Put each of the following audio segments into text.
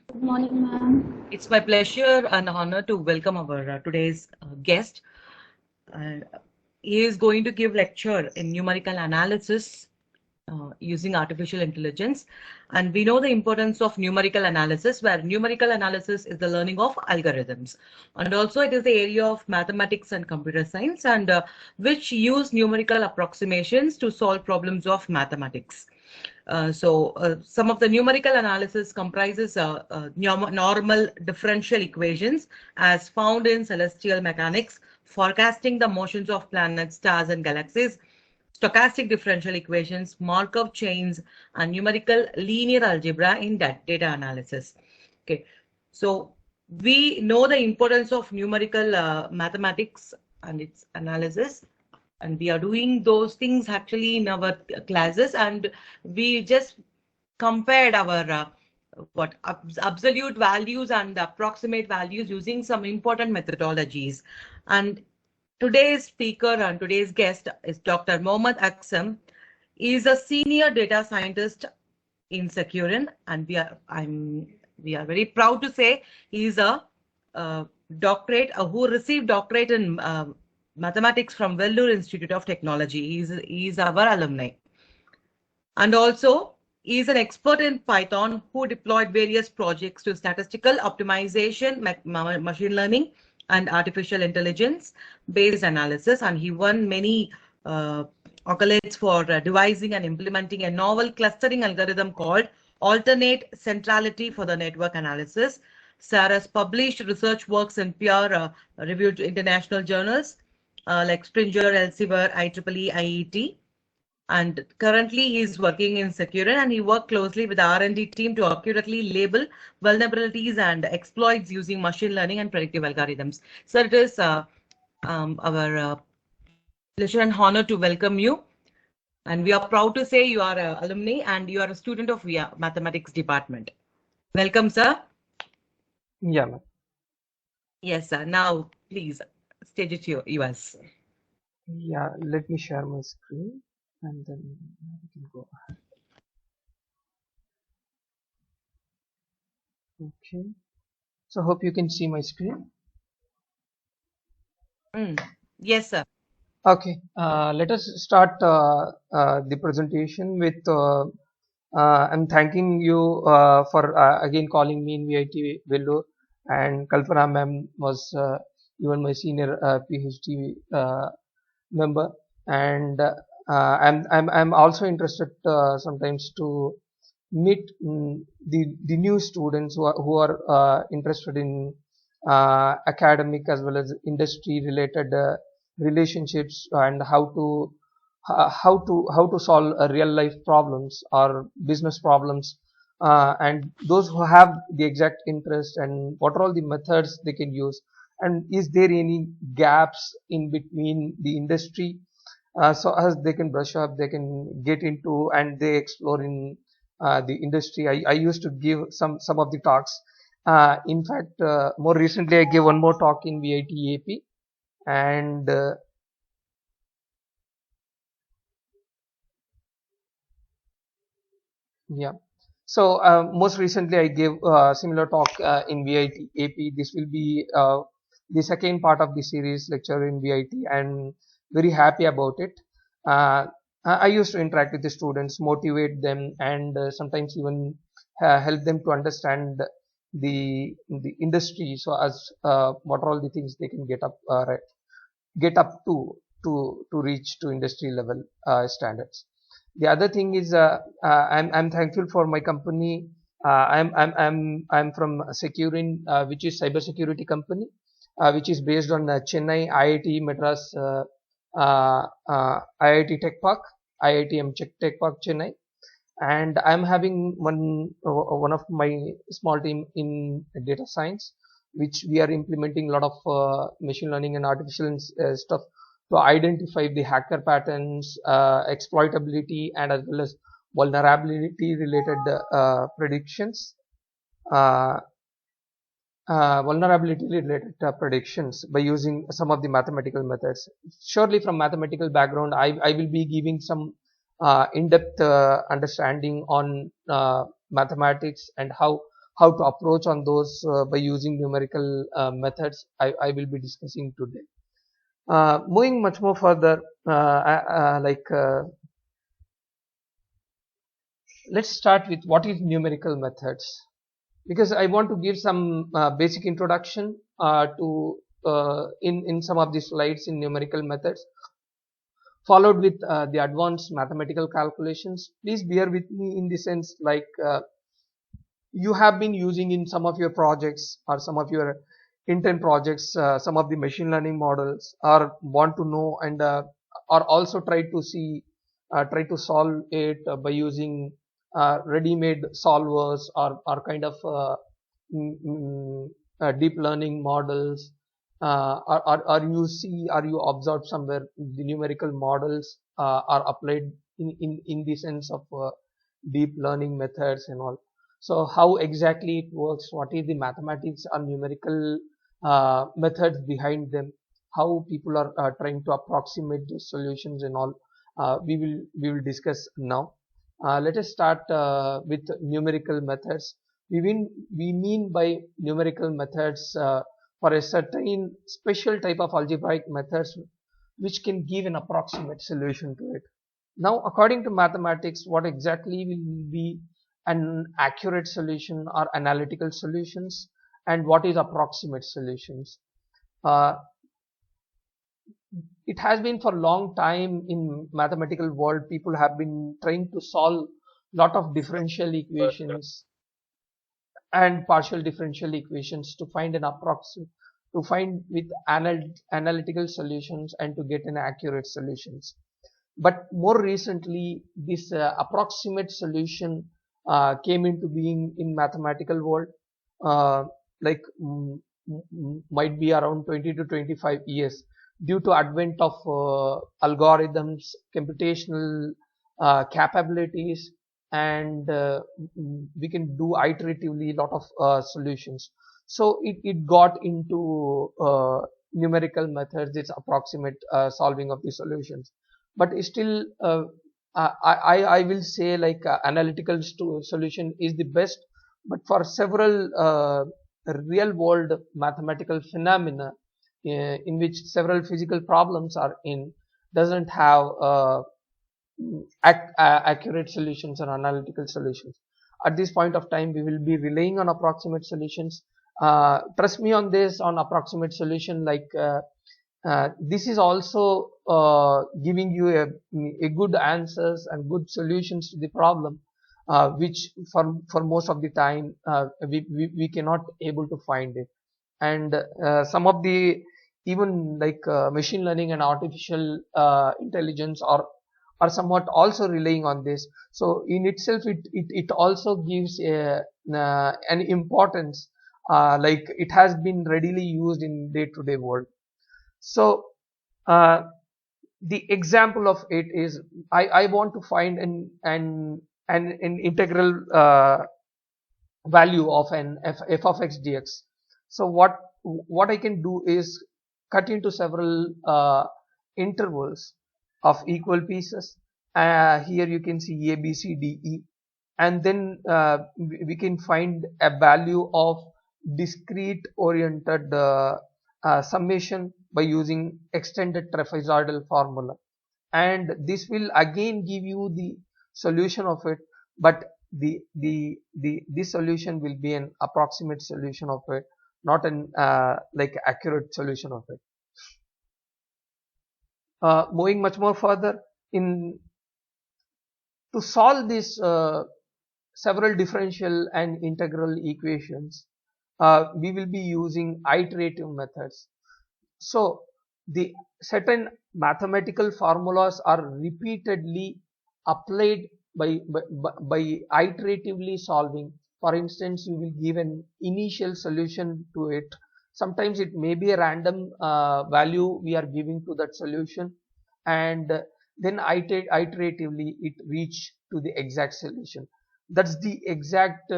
Good morning, ma'am. It's my pleasure and honor to welcome our today's guest. Uh, he is going to give lecture in numerical analysis using artificial intelligence. And we know the importance of numerical analysis, where numerical analysis is the learning of algorithms. And also it is the area of mathematics and computer science, and which use numerical approximations to solve problems of mathematics. Some of the numerical analysis comprises normal differential equations as found in celestial mechanics, forecasting the motions of planets, stars, and galaxies, stochastic differential equations, Markov chains, and numerical linear algebra in data analysis. Okay, so we know the importance of numerical mathematics and its analysis, and we are doing those things actually in our classes, and we just compared our absolute values and approximate values using some important methodologies. And today's speaker and today's guest is Dr. Mohammad Aksam. He is a senior data scientist in Securin, and we are very proud to say he is a doctorate who received doctorate in mathematics from Vellore Institute of Technology. He is our alumni. And also, he is an expert in Python who deployed various projects to statistical optimization, machine learning, and artificial intelligence based analysis. And he won many accolades for devising and implementing a novel clustering algorithm called alternate centrality for the network analysis. Sarah's published research works in peer-reviewed international journals like Springer, Elsevier, IEEE, IET. And currently he is working in Securin, and he worked closely with the R&D team to accurately label vulnerabilities and exploits using machine learning and predictive algorithms. So it is our pleasure and honor to welcome you. And we are proud to say you are an alumni and you are a student of mathematics department. Welcome, sir. Yeah, ma'am. Yes, sir. Now, please, stage it to yours. Yeah, let me share my screen and then we can go ahead. Okay. So hope you can see my screen. Yes, sir. Okay. Let us start the presentation with I'm thanking you for again calling me in VIT Vellore, and Kalpana ma'am was even my senior PhD member, and I'm also interested sometimes to meet the new students who are interested in academic as well as industry related relationships, and how to solve real life problems or business problems, and those who have the exact interest, and what are all the methods they can use, and is there any gaps in between the industry, so as they can brush up, they can get into, and they explore in the industry. I used to give some of the talks. In fact, more recently I gave one more talk in VIT AP, and yeah. So most recently I gave a similar talk in VIT AP. This will be the second part of the series lecture in VIT, and very happy about it. Uh, I used to interact with the students, motivate them, and sometimes even help them to understand the industry, so as what are all the things they can get up to reach to industry level standards. The other thing is I'm thankful for my company. I'm from Securin, which is cybersecurity company, which is based on Chennai, IIT Madras, IIT Tech Park, IITM Tech Park Chennai, and I'm having one of my small team in data science, which we are implementing a lot of machine learning and artificial stuff to identify the hacker patterns, exploitability, and as well as vulnerability related predictions. Uh, Vulnerability related predictions by using some of the mathematical methods. Surely from mathematical background, I will be giving some in-depth understanding on mathematics and how to approach on those by using numerical methods, I will be discussing today. Moving much more further, let's start with what is numerical methods, because I want to give some basic introduction to in some of the slides in numerical methods, followed with the advanced mathematical calculations. Please bear with me in the sense you have been using in some of your projects or some of your intern projects some of the machine learning models, or want to know and or also try to solve it by using ready-made solvers or kind of deep learning models, or you see or you observe somewhere the numerical models are applied in the sense of deep learning methods and all. So how exactly it works, what is the mathematics or numerical methods behind them, how people are trying to approximate the solutions and all, we will discuss now. Let us start with numerical methods. We mean by numerical methods for a certain special type of algebraic methods which can give an approximate solution to it. Now, according to mathematics, what exactly will be an accurate solution or analytical solutions, and what is approximate solutions? It has been for a long time in mathematical world, people have been trying to solve lot of differential equations and partial differential equations to find an to find with analytical solutions and to get an accurate solutions. But more recently, this approximate solution came into being in mathematical world, like might be around 20 to 25 years, due to advent of algorithms, computational capabilities, and we can do iteratively lot of solutions. So it got into numerical methods, its approximate solving of the solutions. But still, I will say like analytical solution is the best, but for several real world mathematical phenomena in which several physical problems are in, doesn't have accurate solutions or analytical solutions. At this point of time, we will be relying on approximate solutions. Trust me on this, on approximate solution, like this is also giving you a good answers and good solutions to the problem, which for most of the time we cannot able to find it. And some of the even like machine learning and artificial intelligence are somewhat also relying on this. So in itself, it also gives an importance, like it has been readily used in day-to-day world. So the example of it is, I want to find an integral value of an f of x dx. So what I can do is cut into several intervals of equal pieces. Here you can see a, b, c, d, e, and then we can find a value of discrete oriented summation by using extended trapezoidal formula, and this will again give you the solution of it, but this solution will be an approximate solution of it, not an like accurate solution of it. Moving much more further, in to solve this several differential and integral equations, we will be using iterative methods. So the certain mathematical formulas are repeatedly applied by iteratively solving. For instance, you will give an initial solution to it. Sometimes it may be a random value we are giving to that solution, and then iteratively it reach to the exact solution. That's the exact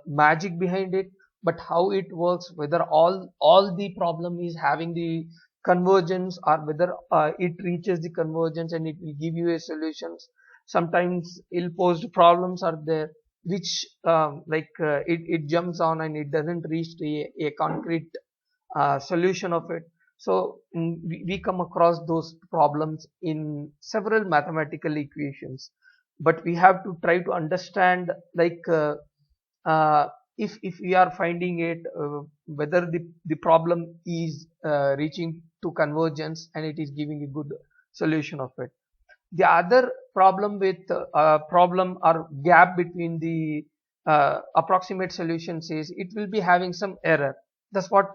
magic behind it. But how it works, whether all the problem is having the convergence, or whether it reaches the convergence and it will give you a solutions, Sometimes ill-posed problems are there, which it jumps on and it doesn't reach a concrete solution of it. So we come across those problems in several mathematical equations, but we have to try to understand uh, if we are finding it, whether the problem is reaching to convergence and it is giving a good solution of it. The other problem with problem or gap between the approximate solutions is it will be having some error. That's what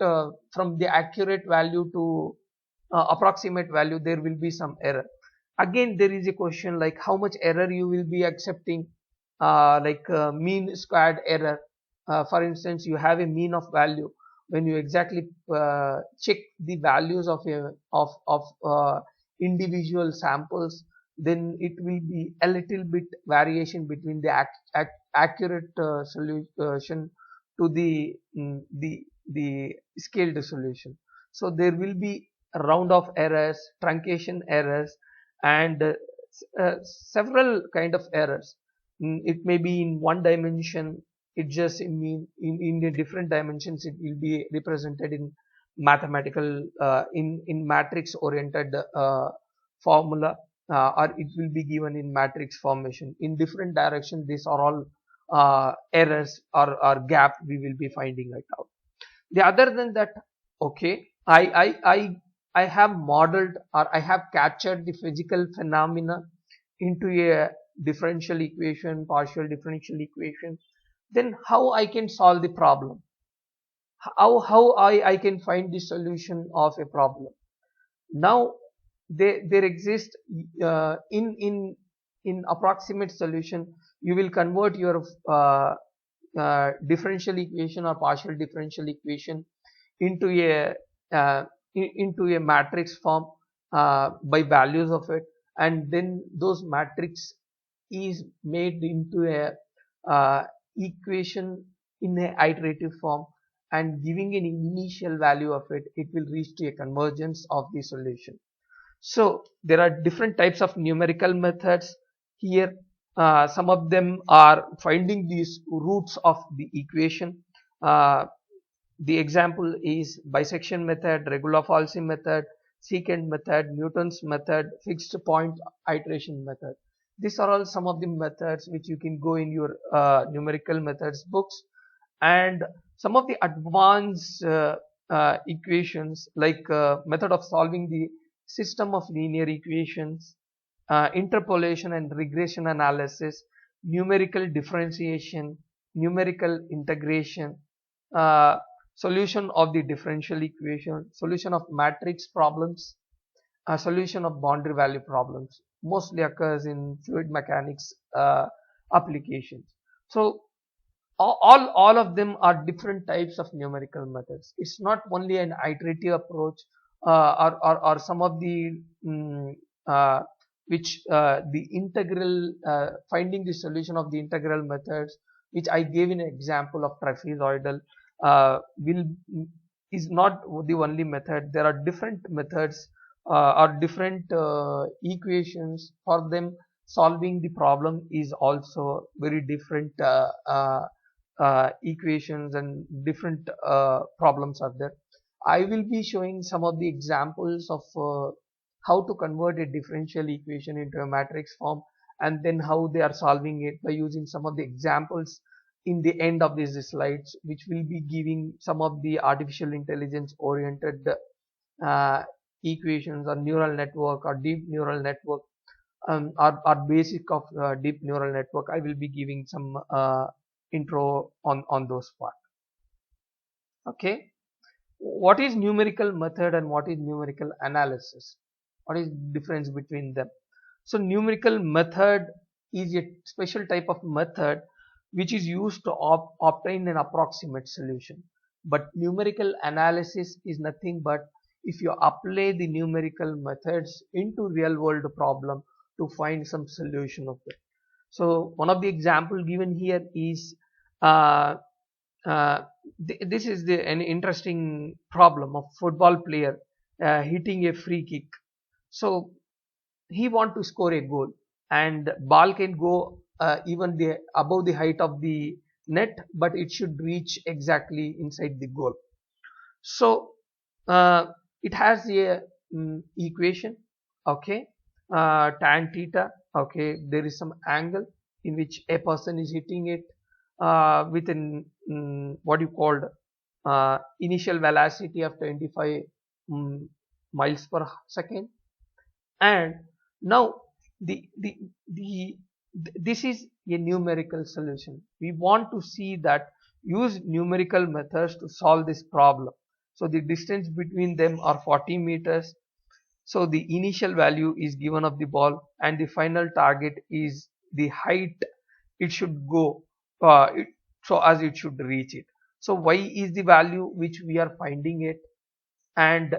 from the accurate value to approximate value there will be some error. Again, there is a question like how much error you will be accepting, mean squared error. For instance, you have a mean of value. When you exactly check the values of individual samples, then it will be a little bit variation between the accurate solution to the scaled solution. So there will be a round of errors, truncation errors, and several kind of errors. It may be in one dimension, it just in the different dimensions it will be represented in mathematical in matrix oriented formula, or it will be given in matrix formation. In different directions, these are all errors or gap we will be finding it out. The other than that, okay, I have modeled or I have captured the physical phenomena into a differential equation, partial differential equation. Then how I can solve the problem? How I can find the solution of a problem? Now there exist in approximate solution, you will convert your differential equation or partial differential equation into a matrix form by values of it, and then those matrix is made into a equation in a iterative form, and giving an initial value of it, it will reach to a convergence of the solution. So there are different types of numerical methods here. Some of them are finding these roots of the equation. The example is bisection method, regular-Falsy method, secant method, Newton's method, fixed point iteration method. These are all some of the methods which you can go in your numerical methods books. And some of the advanced equations, like method of solving the system of linear equations, interpolation and regression analysis, numerical differentiation, numerical integration, solution of the differential equation, solution of matrix problems, solution of boundary value problems, mostly occurs in fluid mechanics applications. So all of them are different types of numerical methods. It's not only an iterative approach or some of the the integral finding the solution of the integral methods, which I gave an example of trapezoidal, is not the only method. There are different methods or different equations. For them, solving the problem is also very different equations, and different problems are there. I will be showing some of the examples of how to convert a differential equation into a matrix form, and then how they are solving it by using some of the examples in the end of these slides, which will be giving some of the artificial intelligence oriented equations or neural network or deep neural network, or basic of deep neural network. I will be giving some intro on those part. Okay, what is numerical method and what is numerical analysis? What is the difference between them? So numerical method is a special type of method which is used to obtain an approximate solution, but numerical analysis is nothing but if you apply the numerical methods into real world problem to find some solution of it. So one of the example given here is this is an interesting problem of football player hitting a free kick. So he want to score a goal. and ball can go even above the height of the net, but it should reach exactly inside the goal. So it has a equation, okay, tan theta, okay, there is some angle in which a person is hitting it with an what you called initial velocity of 25 miles per second. And now the, the the this is a numerical solution. We want to see that use numerical methods to solve this problem. So the distance between them are 40 meters. So the initial value is given of the ball, and the final target is the height it should go so as it should reach it. So y is the value which we are finding it, and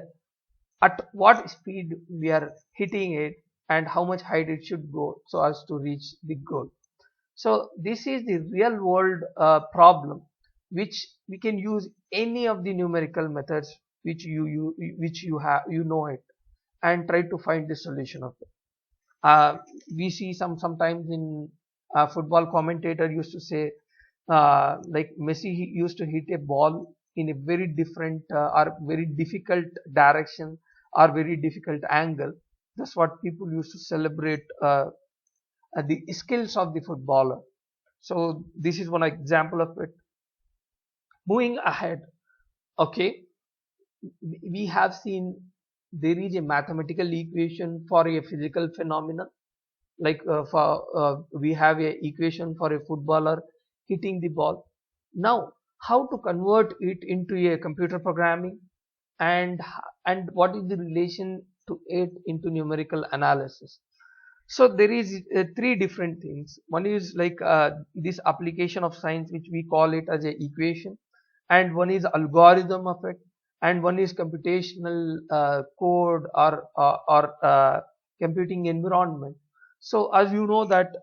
at what speed we are hitting it, and how much height it should go so as to reach the goal. So this is the real world problem which we can use any of the numerical methods which you know it, and try to find the solution of it. We see sometimes in football commentator used to say like Messi, he used to hit a ball in a very different or very difficult direction or very difficult angle. That's what people used to celebrate the skills of the footballer. So this is one example of it. Moving ahead, okay, we have seen there is a mathematical equation for a physical phenomenon, like we have a equation for a footballer hitting the ball. Now how to convert it into a computer programming, and what is the relation to it into numerical analysis. So there is three different things. One is like this application of science which we call it as a equation, and one is algorithm of it, and one is computational code or computing environment. So as you know that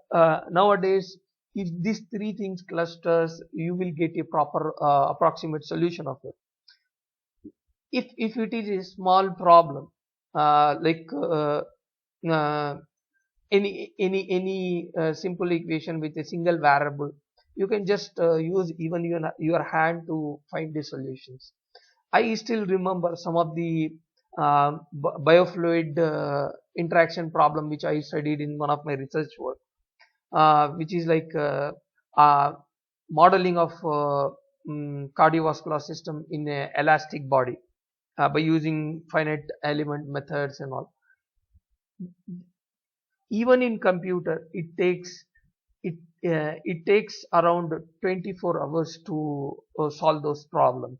nowadays, if these three things clusters, you will get a proper approximate solution of it. If it is a small problem like any simple equation with a single variable, you can just use even your hand to find the solutions. I still remember some of the biofluid interaction problem which I studied in one of my research work, which is like modeling of cardiovascular system in a elastic body by using finite element methods and all. Even in computer, it takes around 24 hours to solve those problems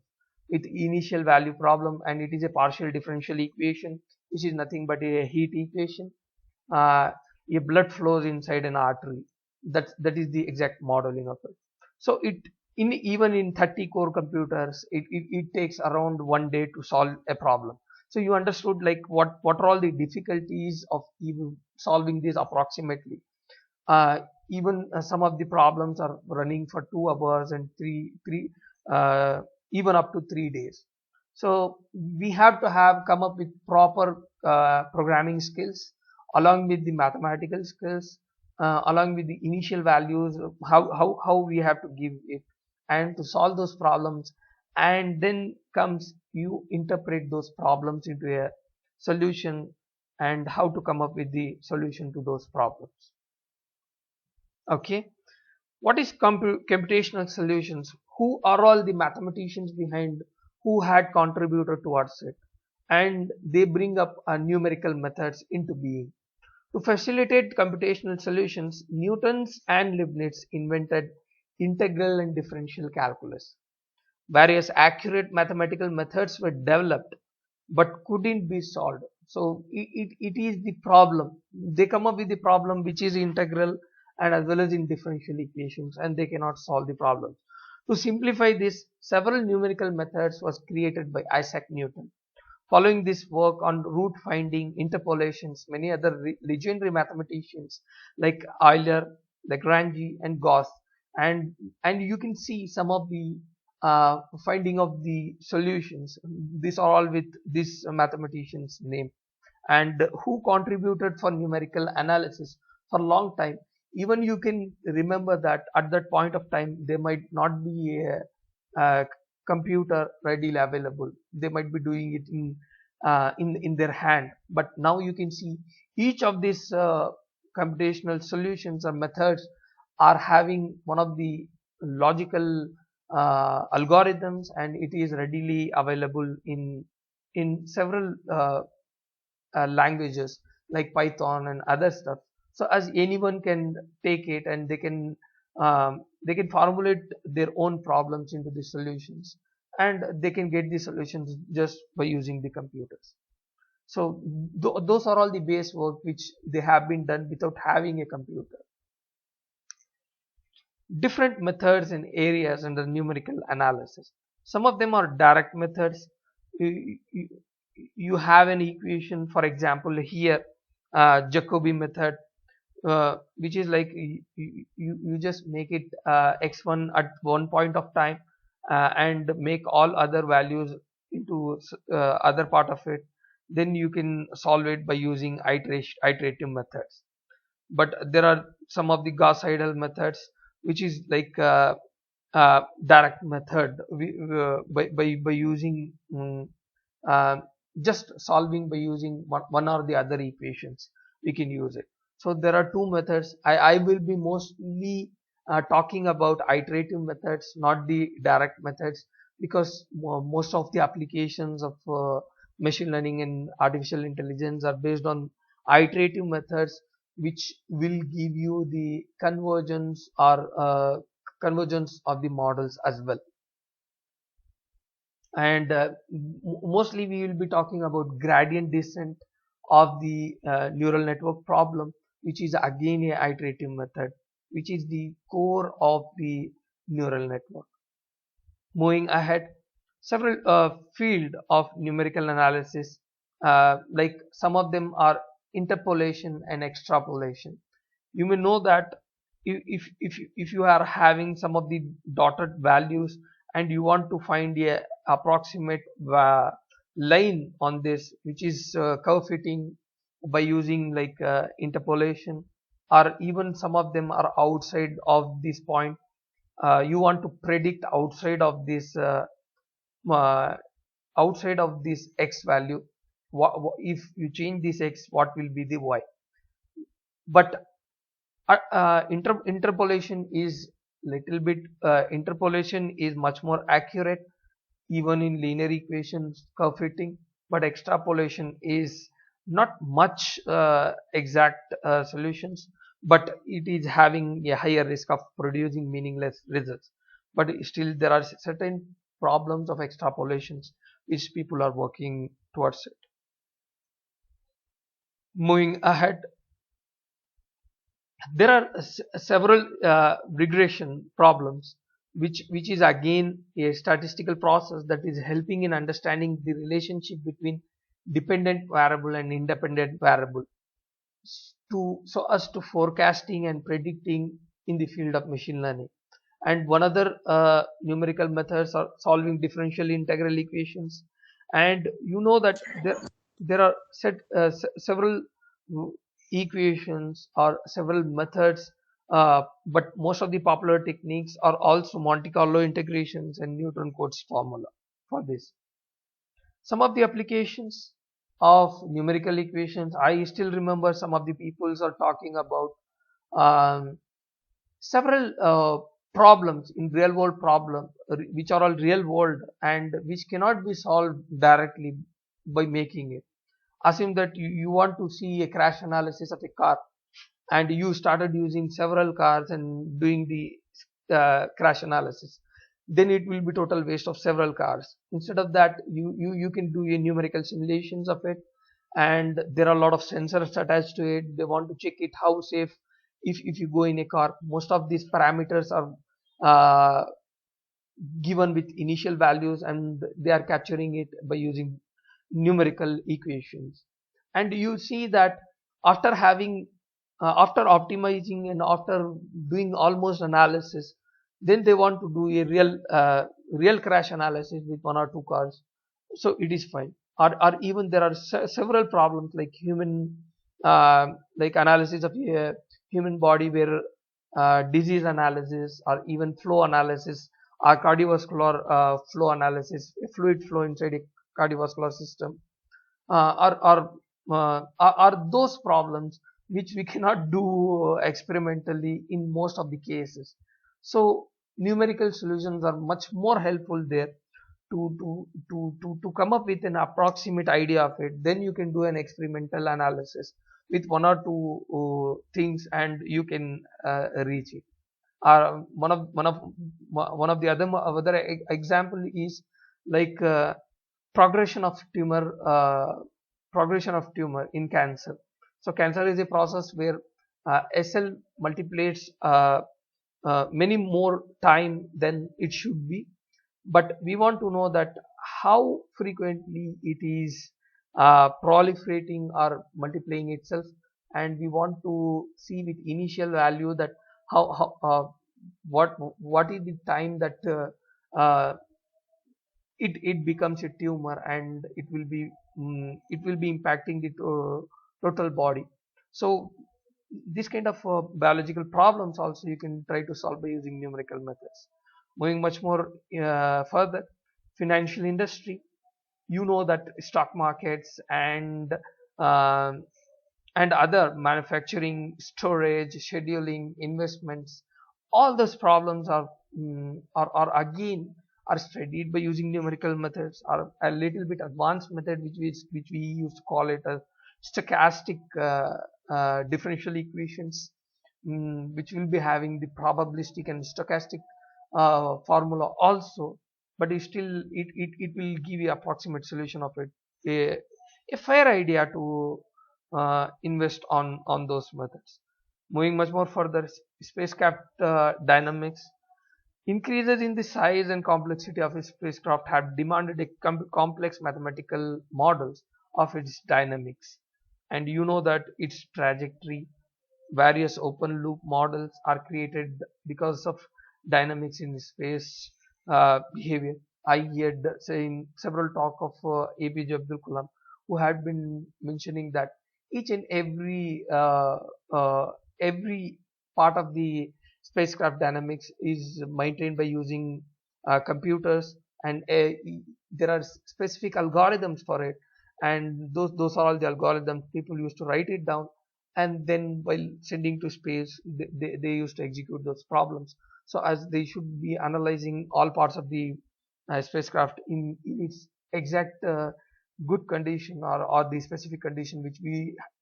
with initial value problem, and it is a partial differential equation which is nothing but a heat equation. A blood flows inside an artery. That is the exact modeling of it. So even in 30 core computers, it takes around 1 day to solve a problem. So you understood like what are all the difficulties of even solving this approximately. Even some of the problems are running for 2 hours and three even up to 3 days. So we have to come up with proper programming skills along with the mathematical skills, along with the initial values, how we have to give it, and to solve those problems. And then comes you interpret those problems into a solution, and how to come up with the solution to those problems. Okay, what is computational solutions? Who are all the mathematicians behind who had contributed towards it, and they bring up numerical methods into being. To facilitate computational solutions, Newton's and Leibniz invented integral and differential calculus. Various accurate mathematical methods were developed but couldn't be solved. So it is the problem. They come up with the problem which is integral and as well as in differential equations, and they cannot solve the problems. To simplify this, several numerical methods was created by Isaac Newton. Following this work on root finding, interpolations, many other legendary mathematicians like Euler, Lagrange, and Gauss, and you can see some of the finding of the solutions. These are all with this mathematician's name, and who contributed for numerical analysis for a long time. Even you can remember that at that point of time there might not be a computer readily available. They might be doing it in their hand. But now you can see each of these computational solutions or methods are having one of the logical algorithms, and it is readily available in several languages like Python and other stuff. So as anyone can take it and they can formulate their own problems into the solutions, and they can get the solutions just by using the computers. So those are all the base work which they have been done without having a computer. Different methods and areas under numerical analysis. Some of them are direct methods. You have an equation, for example here Jacobi method, which is like you just make it x1 at one point of time and make all other values into other part of it. Then you can solve it by using iterative methods. But there are some of the Gauss-Seidel methods, which is like direct method by using just solving by using one or the other equations. We can use it. So there are two methods. I will be mostly talking about iterative methods, not the direct methods, because most of the applications of machine learning and artificial intelligence are based on iterative methods, which will give you the convergence or convergence of the models as well. And mostly we will be talking about gradient descent of the neural network problem, which is again a iterative method, which is the core of the neural network. Moving ahead, several field of numerical analysis, like some of them are interpolation and extrapolation. You may know that if you are having some of the dotted values and you want to find a approximate line on this, which is curve fitting by using like interpolation, or even some of them are outside of this point. You want to predict outside of this x value. If you change this x, what will be the y? But interpolation is much more accurate even in linear equations curve fitting, but extrapolation is not much exact solutions, but it is having a higher risk of producing meaningless results. But still there are certain problems of extrapolations which people are working towards it. Moving ahead, there are several regression problems, which is again a statistical process that is helping in understanding the relationship between dependent variable and independent variable so as to forecasting and predicting in the field of machine learning. And one other numerical methods are solving differential integral equations. And you know that there are several equations or several methods, but most of the popular techniques are also Monte Carlo integrations and Newton-Cotes formula for this. Some of the applications of numerical equations, I still remember some of the peoples are talking about several problems in real world problem, which are all real world and which cannot be solved directly by making it. Assume that you want to see a crash analysis of a car, and you started using several cars and doing the crash analysis. Then it will be total waste of several cars. Instead of that, you can do a numerical simulations of it, and there are a lot of sensors attached to it. They want to check it how safe. If you go in a car, most of these parameters are given with initial values, and they are capturing it by using numerical equations. And you see that after having after optimizing and after doing almost analysis, then they want to do a real crash analysis with one or two cars, so it is fine. Or even there are several problems like human like analysis of human body where disease analysis or even flow analysis or cardiovascular flow analysis, fluid flow inside a cardiovascular system, are those problems which we cannot do experimentally in most of the cases. So numerical solutions are much more helpful there to come up with an approximate idea of it. Then you can do an experimental analysis with one or two things and you can reach it. One of the other example is like progression of tumor in cancer. So cancer is a process where a cell multiplies many more time than it should be, but we want to know that how frequently it is proliferating or multiplying itself, and we want to see with initial value that how what is the time that it becomes a tumor, and it will be impacting the total body. So this kind of biological problems also you can try to solve by using numerical methods. Moving much more further, financial industry, you know that stock markets uh, and other manufacturing, storage, scheduling, investments, all those problems are again are studied by using numerical methods, or a little bit advanced method which we used to call it a stochastic differential equations, which will be having the probabilistic and stochastic formula also, but it will give you approximate solution of it, a fair idea to invest on those methods. Moving much more further, spacecraft dynamics. Increases in the size and complexity of a spacecraft have demanded a complex mathematical models of its dynamics, and you know that its trajectory. Various open loop models are created because of dynamics in space behavior. I heard saying several talk of APJ Abdul Kalam, who had been mentioning that each and every part of the spacecraft dynamics is maintained by using computers, and there are specific algorithms for it, and those are all the algorithms people used to write it down, and then while sending to space they used to execute those problems. So as they should be analyzing all parts of the spacecraft in its exact good condition, or the specific condition which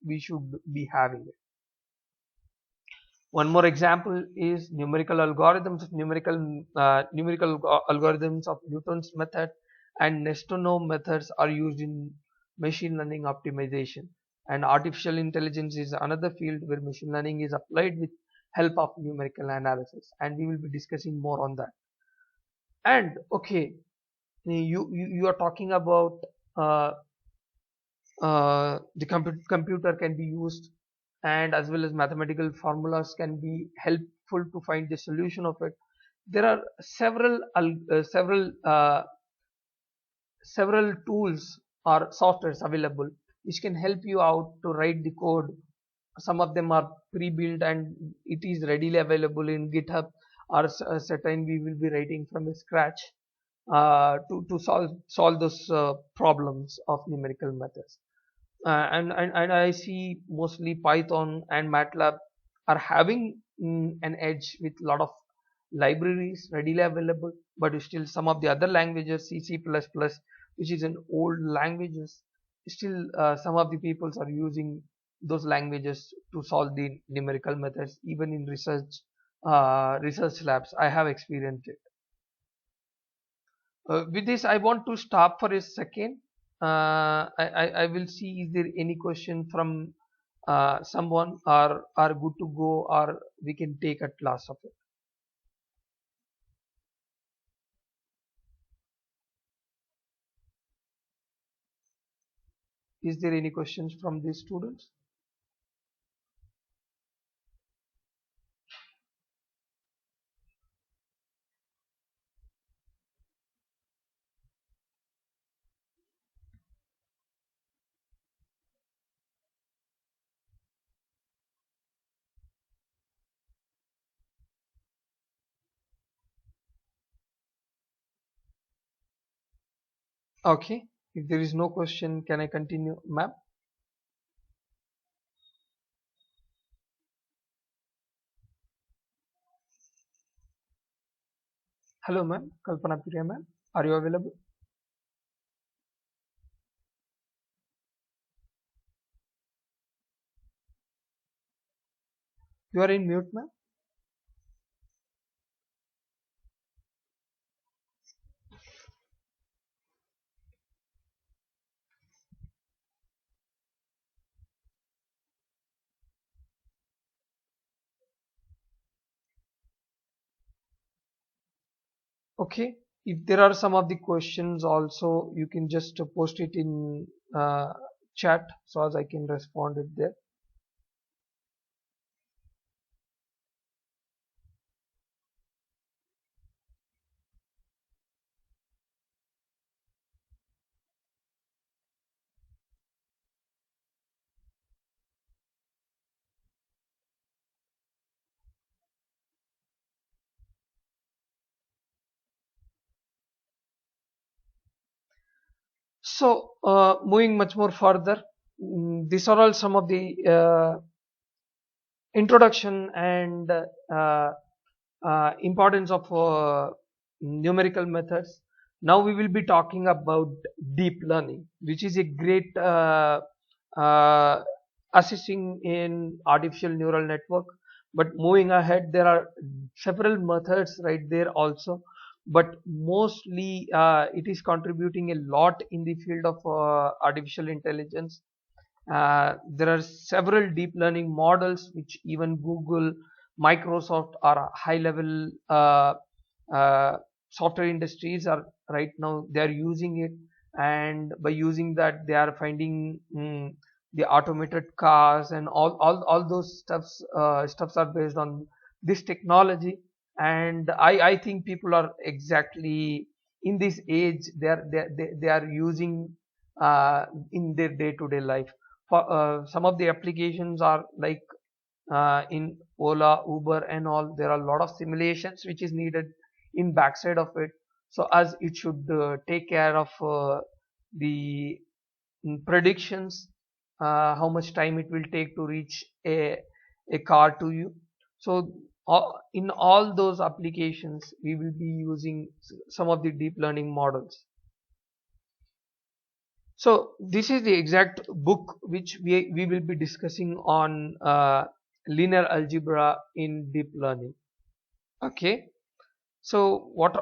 we should be having it. One more example is numerical algorithms. Numerical algorithms of Newton's method and Nestono methods are used in machine learning optimization. And artificial intelligence is another field where machine learning is applied with help of numerical analysis, and we will be discussing more on that. And okay, you are talking about the computer can be used, and as well as mathematical formulas can be helpful to find the solution of it. There are several tools or softwares available which can help you out to write the code. Some of them are pre-built and it is readily available in GitHub, or certain we will be writing from scratch to solve those problems of numerical methods. And I see mostly Python and MATLAB are having an edge with a lot of libraries readily available, but still some of the other languages, C++, which is an old languages, still some of the peoples are using those languages to solve the numerical methods, even in research labs. I have experienced it. With this, I want to stop for a second. I will see is there any question from someone, or are good to go, or we can take at last of it. Is there any questions from these students? Okay, if there is no question, can I continue, ma'am? Hello, ma'am. Kalpana Priya, ma'am. Are you available? You are in mute, ma'am. Okay. If there are some of the questions also, you can just post it in chat so as I can respond it there. So, moving much more further, these are all some of the introduction and importance of numerical methods. Now we will be talking about deep learning, which is a great uh, assisting in artificial neural network. But moving ahead, there are several methods right there also, but mostly it is contributing a lot in the field of artificial intelligence. There are several deep learning models which even Google, Microsoft are high level uh, software industries are right now they are using it, and by using that they are finding the automated cars and all those stuffs are based on this technology. And I think people are exactly in this age they are using in their day-to-day life. For some of the applications are like in Ola, Uber and all, there are a lot of simulations which is needed in backside of it, so as it should take care of the predictions, how much time it will take to reach a car to you. So in all those applications we will be using some of the deep learning models. So this is the exact book which we will be discussing on linear algebra in deep learning. Okay. So what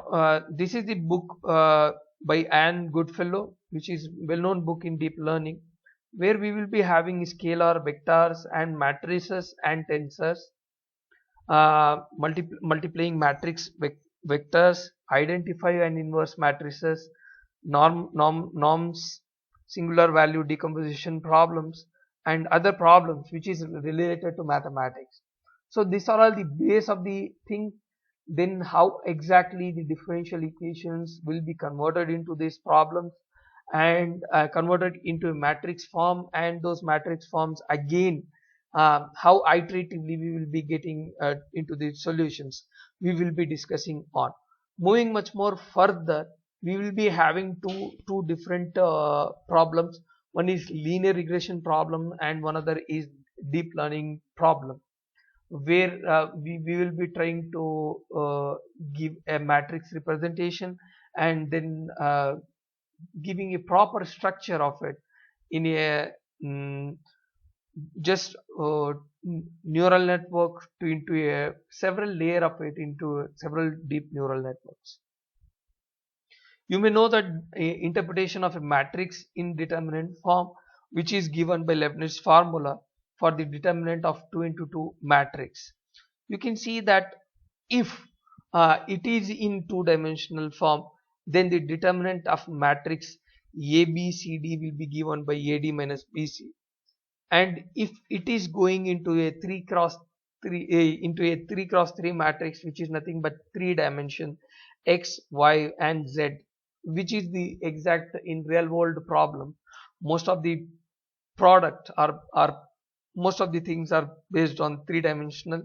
this is the book by Anne Goodfellow, which is well-known book in deep learning, where we will be having scalar, vectors, and matrices and tensors, multiplying matrix vectors, identify and inverse matrices, norms, singular value decomposition problems, and other problems which is related to mathematics. So these are all the base of the thing. Then how exactly the differential equations will be converted into these problems and converted into a matrix form, and those matrix forms again how iteratively we will be getting into the solutions we will be discussing on. Moving much more further, we will be having two different problems. One is linear regression problem and one other is deep learning problem, where we will be trying to give a matrix representation and then giving a proper structure of it in a mm, just neural network to into a several layer of it into several deep neural networks. You may know that interpretation of a matrix in determinant form, which is given by Leibniz formula for the determinant of 2 into 2 matrix. You can see that if it is in two-dimensional form, then the determinant of matrix ABCD will be given by AD minus BC. And if it is going into a 3 cross 3 into a 3 cross 3 matrix, which is nothing but 3 dimension x, y and z, which is the exact in real world problem, most of the product are most of the things are based on 3-dimensional.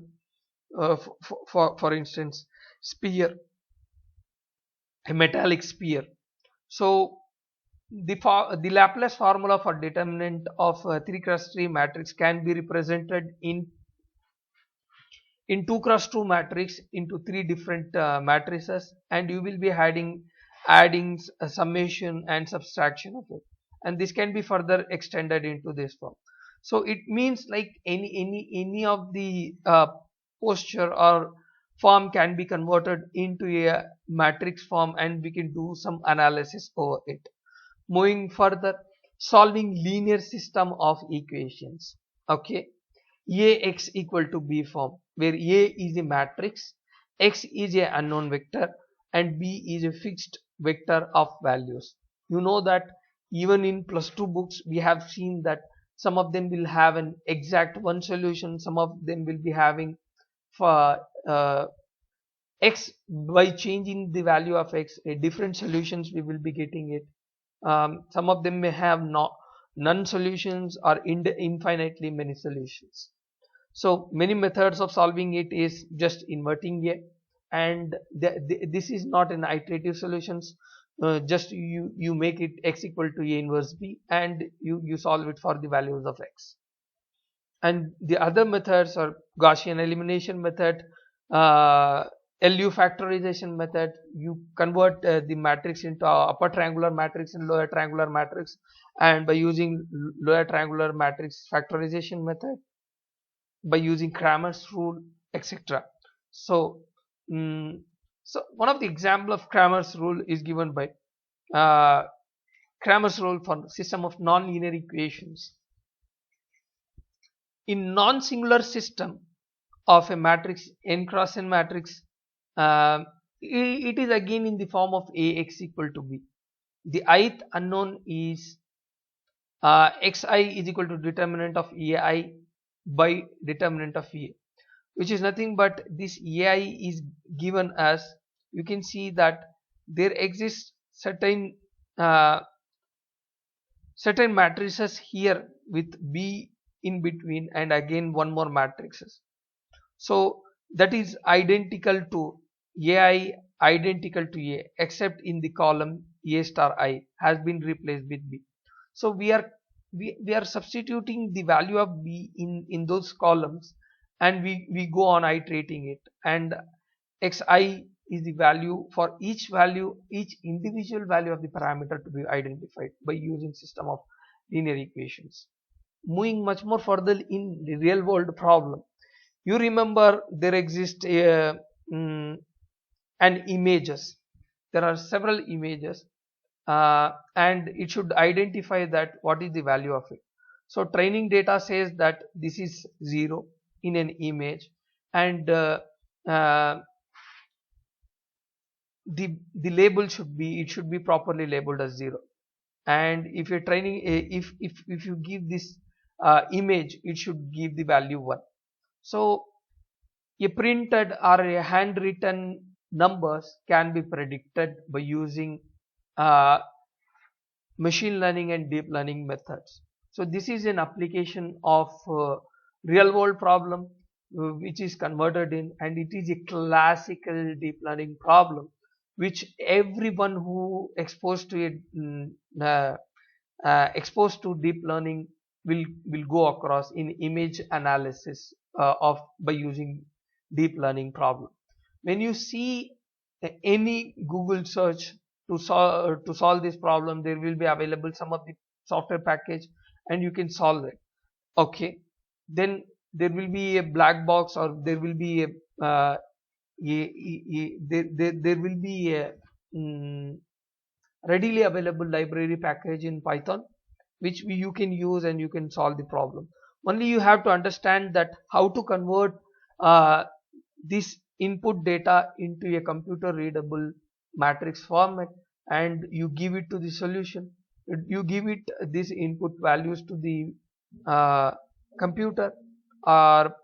For instance, sphere, a metallic sphere. So the Laplace formula for determinant of 3 cross 3 matrix can be represented in 2 cross 2 matrix into 3 different matrices, and you will be adding summation and subtraction of it, and this can be further extended into this form. So it means like any of the posture or form can be converted into a matrix form, and we can do some analysis over it. Moving further, solving linear system of equations. Okay, Ax equal to B form, where A is a matrix, X is a unknown vector, and B is a fixed vector of values. You know that even in +2 books we have seen that some of them will have an exact one solution, some of them will be having for X, by changing the value of X, different solutions we will be getting it. Some of them may have none solutions or infinitely many solutions. So many methods of solving it is just inverting A, and this is not an iterative solutions. Just you make it X equal to A inverse B, and you solve it for the values of X. And the other methods are Gaussian elimination method, LU factorization method. You convert the matrix into upper triangular matrix and lower triangular matrix, and by using lower triangular matrix factorization method, by using Cramer's rule, etc. So, so one of the example of Cramer's rule is given by Cramer's rule for system of nonlinear equations. In non-singular system of a matrix n cross n matrix, it is again in the form of Ax equal to B. The ith unknown is xi is equal to determinant of Ai by determinant of A, which is nothing but this Ai is given as, you can see that there exists certain matrices here with B in between, and again one more matrices. So that is identical to Ai, identical to A, except in the column A star I has been replaced with B. So we are substituting the value of B in those columns, and we go on iterating it, and xi is the value for each individual value of the parameter to be identified by using system of linear equations. Moving much more further in the real world problem, you remember there exist an images. There are several images, and it should identify that what is the value of it. So training data says that this is 0 in an image, and the label should be properly labeled as 0. And if you're training if you give this image, it should give the value 1. So a printed or a handwritten numbers can be predicted by using machine learning and deep learning methods. So this is an application of real world problem which is converted in, and it is a classical deep learning problem which everyone who exposed to it exposed to deep learning will go across in image analysis of by using deep learning problem. When you see any Google search to solve this problem, there will be available some of the software package, and you can solve it. Okay, then there will be a black box, or there will be there will be a readily available library package in Python which you can use, and you can solve the problem. Only you have to understand that how to convert this input data into a computer readable matrix format, and you give it to the solution. You give it these input values to the computer or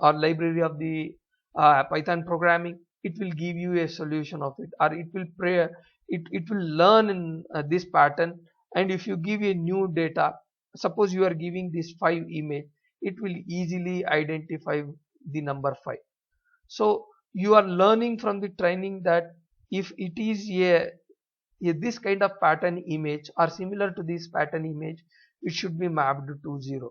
library of the Python programming. It will give you a solution of it, or it will learn in this pattern. And if you give a new data, suppose you are giving this 5 image, it will easily identify the number 5. So you are learning from the training that if it is a this kind of pattern image or similar to this pattern image, it should be mapped to 0.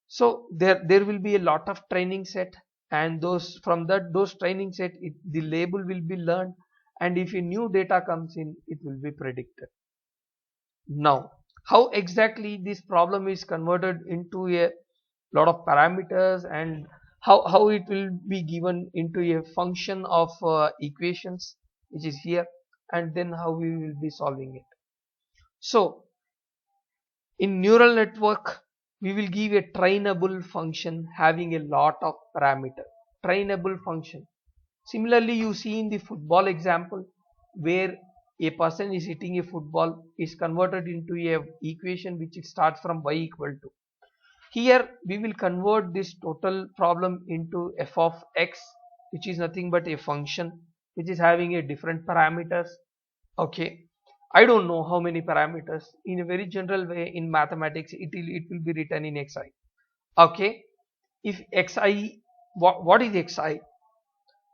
So there will be a lot of training set, and those training set, the label will be learned, and if a new data comes in, it will be predicted. Now, how exactly this problem is converted into a lot of parameters, and how it will be given into a function of equations, which is here, and then how we will be solving it. So in neural network, we will give a trainable function having a lot of parameter. Trainable function. Similarly, you see in the football example where a person is hitting a football is converted into a equation which it starts from y equal to. Here we will convert this total problem into f of x, which is nothing but a function which is having a different parameters. Okay, I don't know how many parameters. In a very general way in mathematics, it will be written in xi. Okay, if xi, what is xi?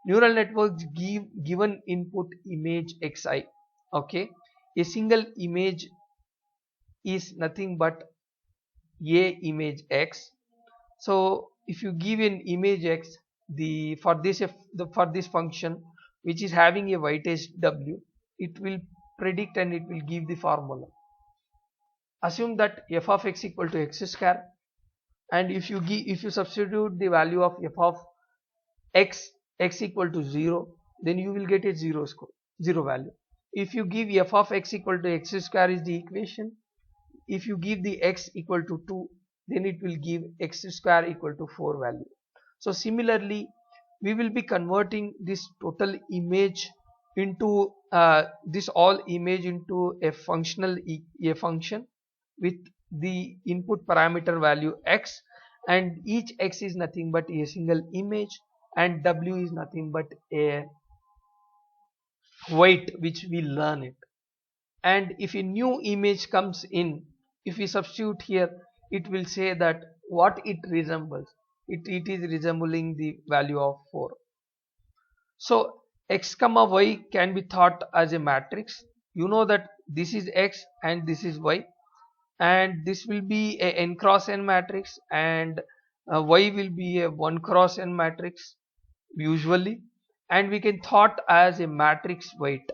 Neural networks give given input image xi. Okay, a single image is nothing but a image x. So if you give an image x, for this function which is having a weightage w, it will predict and it will give the formula. Assume that f of x equal to x square, and if you substitute the value of f of x equal to 0, then you will get a 0 value. If you give f of x equal to x square is the equation, if you give the x equal to 2, then it will give x square equal to 4 value. So similarly, we will be converting this total image into this all image into a function with the input parameter value x, and each x is nothing but a single image, and w is nothing but a weight which we learn it. And if a new image comes in, if we substitute here, it will say that what it resembles. It is resembling the value of 4. So x comma y can be thought as a matrix. You know that this is x and this is y, and this will be a n cross n matrix, and y will be a 1 cross n matrix usually, and we can thought as a matrix weight.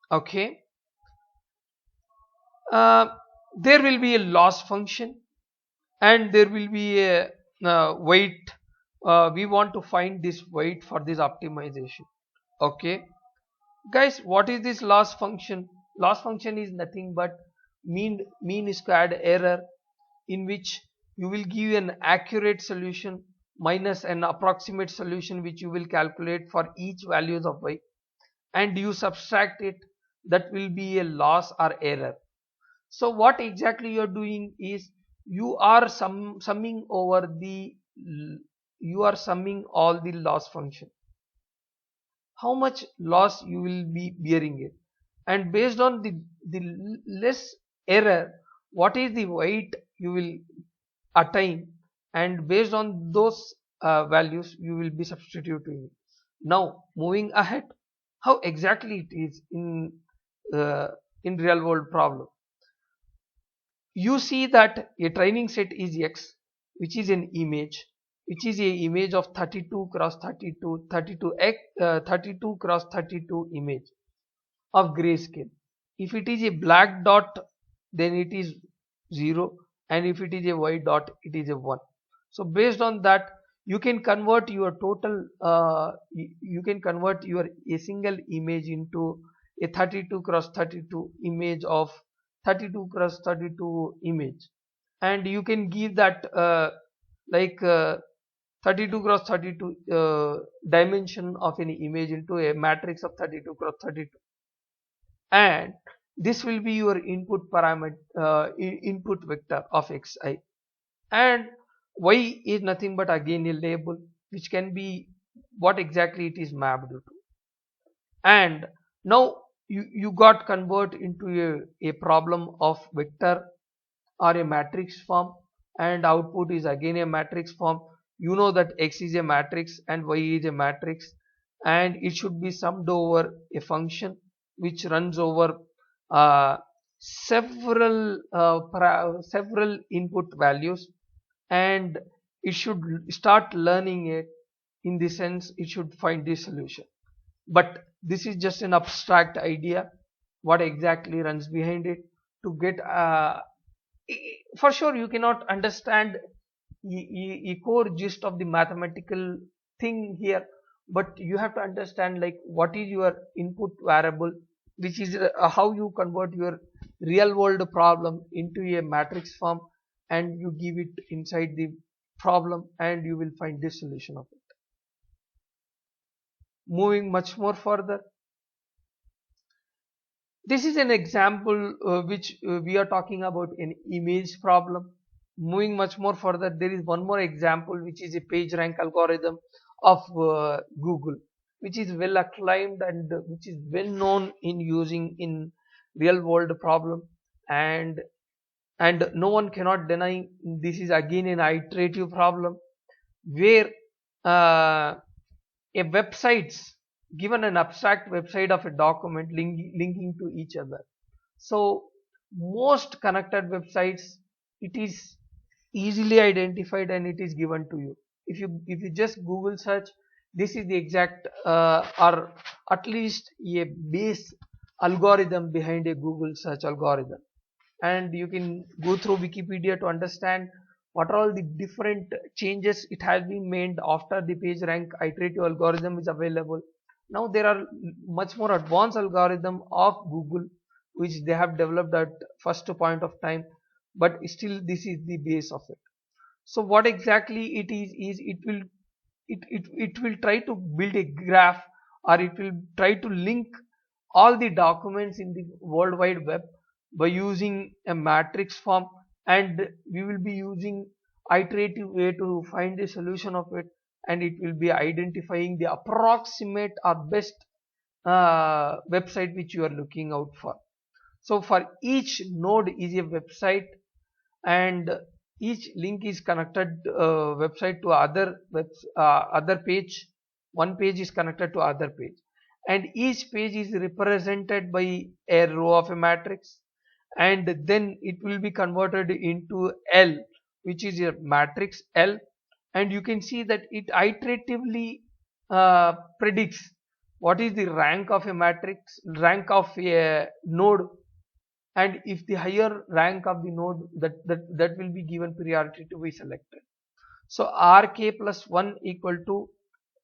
Okay, there will be a loss function and there will be a weight. We want to find this weight for this optimization. Okay guys, what is this loss function? Loss function is nothing but mean squared error, in which you will give an accurate solution minus an approximate solution which you will calculate for each values of y, and you subtract it. That will be a loss or error. So what exactly you are doing is you are summing all the loss function, how much loss you will be bearing it, and based on the less error, what is the weight you will attain, and based on those values you will be substituting it. Now moving ahead, how exactly it is in real world problem. You see that a training set is x, which is an image, which is a image of 32 cross 32 32 cross 32 image of grayscale. If it is a black dot, then it is 0, and if it is a white dot, it is a 1. So based on that, you can convert your total you can convert your a single image into a 32 cross 32 image of 32 cross 32 image, and you can give that 32 cross 32 dimension of any image into a matrix of 32 cross 32, and this will be your input parameter input vector of xi, and y is nothing but again a label which can be what exactly it is mapped to. And now you got convert into a problem of vector or a matrix form, and output is again a matrix form. You know that x is a matrix and y is a matrix, and it should be summed over a function, which runs over several several input values, and it should start learning it. In the sense, it should find the solution. But this is just an abstract idea. What exactly runs behind it to get for sure you cannot understand a core gist of the mathematical thing here, but you have to understand like what is your input variable, which is how you convert your real world problem into a matrix form, and you give it inside the problem, and you will find the solution of it. Moving much more further, this is an example which we are talking about an image problem. Moving much more further, there is one more example which is a page rank algorithm of Google, which is well acclaimed and which is well known in using in real world problem, and no one cannot deny this is again an iterative problem where a websites given an abstract website of a document linking to each other. So most connected websites, it is easily identified and it is given to you. If you just Google search, this is the exact or at least a base algorithm behind a Google search algorithm, and you can go through Wikipedia to understand what are all the different changes it has been made after the page rank iterative algorithm is available. Now there are much more advanced algorithm of Google which they have developed at first point of time, but still this is the base of it. So what exactly it is it will try to build a graph, or it will try to link all the documents in the World Wide Web by using a matrix form, and we will be using iterative way to find the solution of it, and it will be identifying the approximate or best website which you are looking out for. So for each node is a website, and each link is connected website to other page. One page is connected to other page, and each page is represented by a row of a matrix, and then it will be converted into L, which is a matrix L, and you can see that it iteratively predicts what is the rank of a matrix, rank of a node, and if the higher rank of the node, that will be given priority to be selected. So Rk plus 1 equal to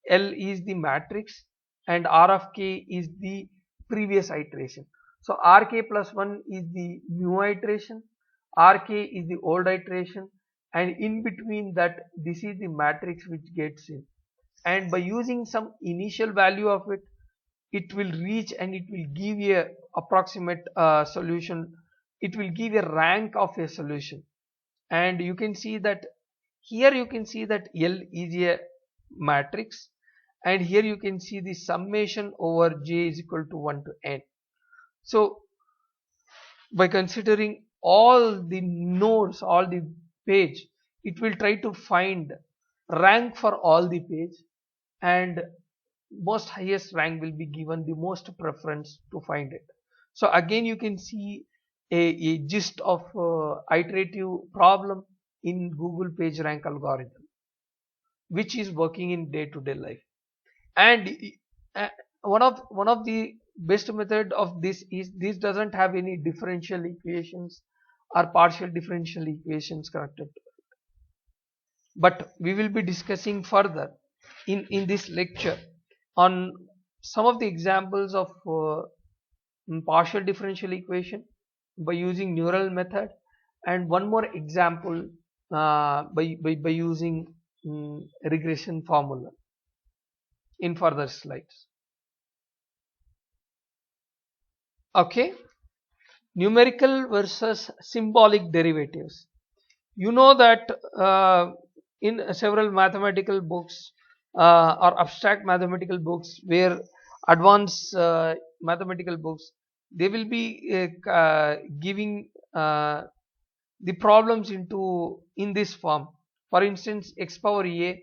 L is the matrix, and R of k is the previous iteration. So Rk plus 1 is the new iteration, Rk is the old iteration, and in between that this is the matrix which gets in, and by using some initial value of it, it will reach and it will give you a approximate solution. It will give a rank of a solution, and you can see that here you can see that L is a matrix, and here you can see the summation over j is equal to 1 to n. So by considering all the nodes, all the page, it will try to find rank for all the page, and most highest rank will be given the most preference to find it. So again you can see a gist of iterative problem in Google PageRank algorithm, which is working in day-to-day life. And one of the best method of this is this doesn't have any differential equations or partial differential equations connected to it. But we will be discussing further in this lecture on some of the examples of partial differential equation by using neural method, and one more example by using regression formula in further slides. Okay, numerical versus symbolic derivatives. You know that in several mathematical books or abstract mathematical books, where advanced mathematical books, they will be giving the problems in this form. For instance, x power a,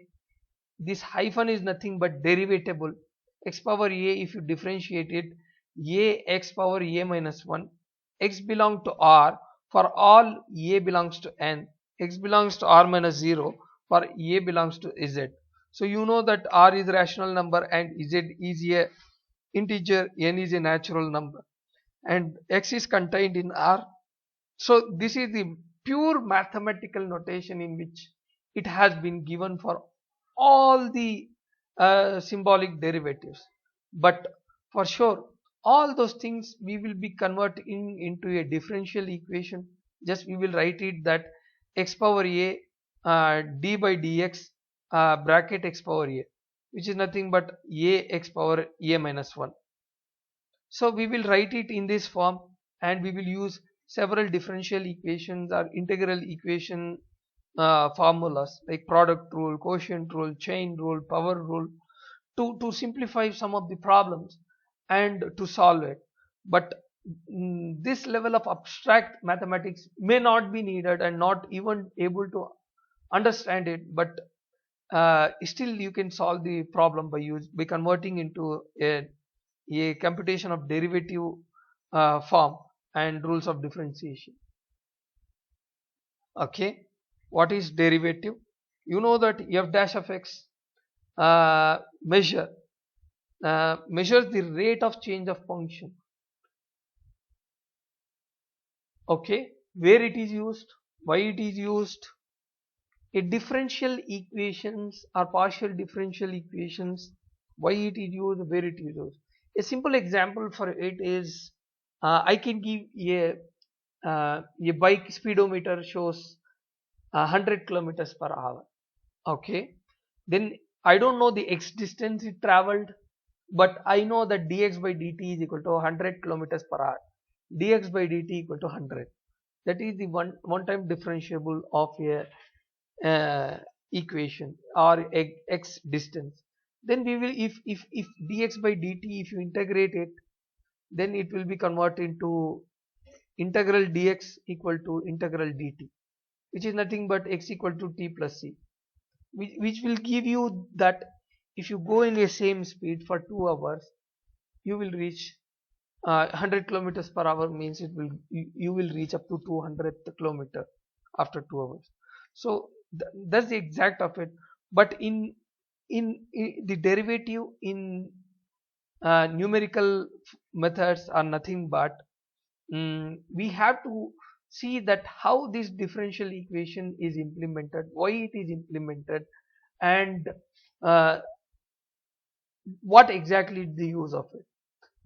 this hyphen is nothing but derivatable. X power a, if you differentiate it, a x power a minus 1, x belong to R for all a belongs to n, x belongs to R minus 0 for a belongs to z. So you know that R is a rational number and z is a integer, n is a natural number, and x is contained in R. So this is the pure mathematical notation in which it has been given for all the symbolic derivatives. But for sure, all those things we will be converting into a differential equation. Just we will write it that x power a d by dx bracket x power a, which is nothing but a x power a minus 1. So we will write it in this form, and we will use several differential equations or integral equation formulas like product rule, quotient rule, chain rule, power rule to simplify some of the problems and to solve it. But this level of abstract mathematics may not be needed and not even able to understand it, but still you can solve the problem by converting into a computation of derivative form and rules of differentiation. Okay, what is derivative? You know that f dash of x measures the rate of change of function. Okay, where it is used, why it is used, a differential equations or partial differential equations, why it is used, where it is used. A simple example for it is I can give a bike speedometer shows 100 kilometers per hour. Okay, then I don't know the x distance it traveled, but I know that dx by dt is equal to 100 kilometers per hour. Dx by dt equal to 100. That is the one time differentiable of a equation or x distance. Then we will, if dx by dt, if you integrate it, then it will be converted into integral dx equal to integral dt, which is nothing but x equal to t plus c, which will give you that if you go in a same speed for 2 hours, you will reach 100 kilometers per hour, means you will reach up to 200 kilometer after 2 hours. So that's the exact of it. But in the derivative in numerical methods are nothing but we have to see that how this differential equation is implemented, why it is implemented, and uh, what exactly is the use of it.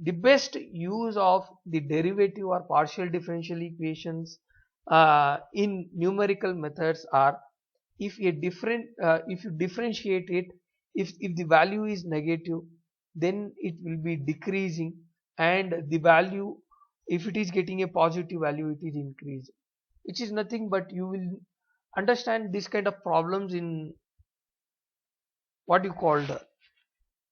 The best use of the derivative or partial differential equations in numerical methods are if you differentiate it, if the value is negative, then it will be decreasing, and the value, if it is getting a positive value, it is increasing, which is nothing but you will understand this kind of problems in what you called,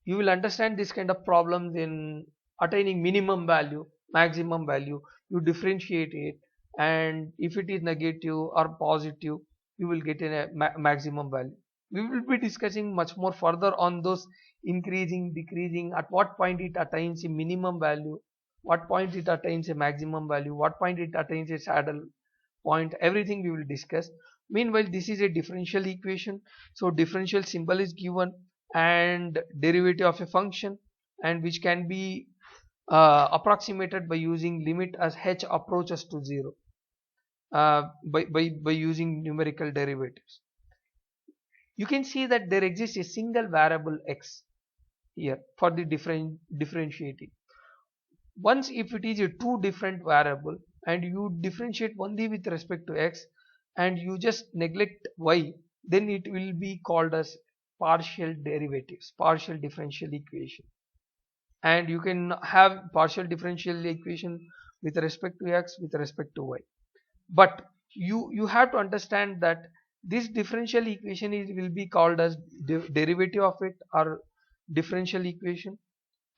you will understand this kind of problems in attaining minimum value, maximum value. You differentiate it, and if it is negative or positive, you will get a maximum value. We will be discussing much more further on those increasing, decreasing, at what point it attains a minimum value, what point it attains a maximum value, what point it attains a saddle point, everything we will discuss. Meanwhile, this is a differential equation, so differential symbol is given and derivative of a function, and which can be approximated by using limit as h approaches to 0 by using numerical derivatives. You can see that there exists a single variable x here for the differentiating. Once if it is a two different variable and you differentiate only with respect to x and you just neglect y, then it will be called as partial derivatives, partial differential equation. And you can have partial differential equation with respect to x, with respect to y. But you have to understand that this differential equation will be called as derivative of it or differential equation,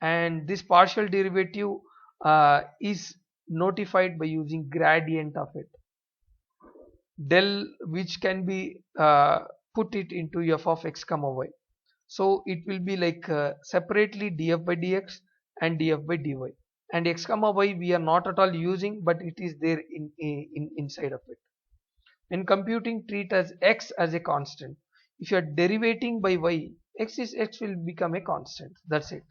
and this partial derivative is notified by using gradient of it, del, which can be put it into f of x comma y. So it will be like separately df by dx and df by dy. and x comma y we are not at all using, but it is there inside of it. When computing, treat as x as a constant. If you are derivating by y, x will become a constant. That's it.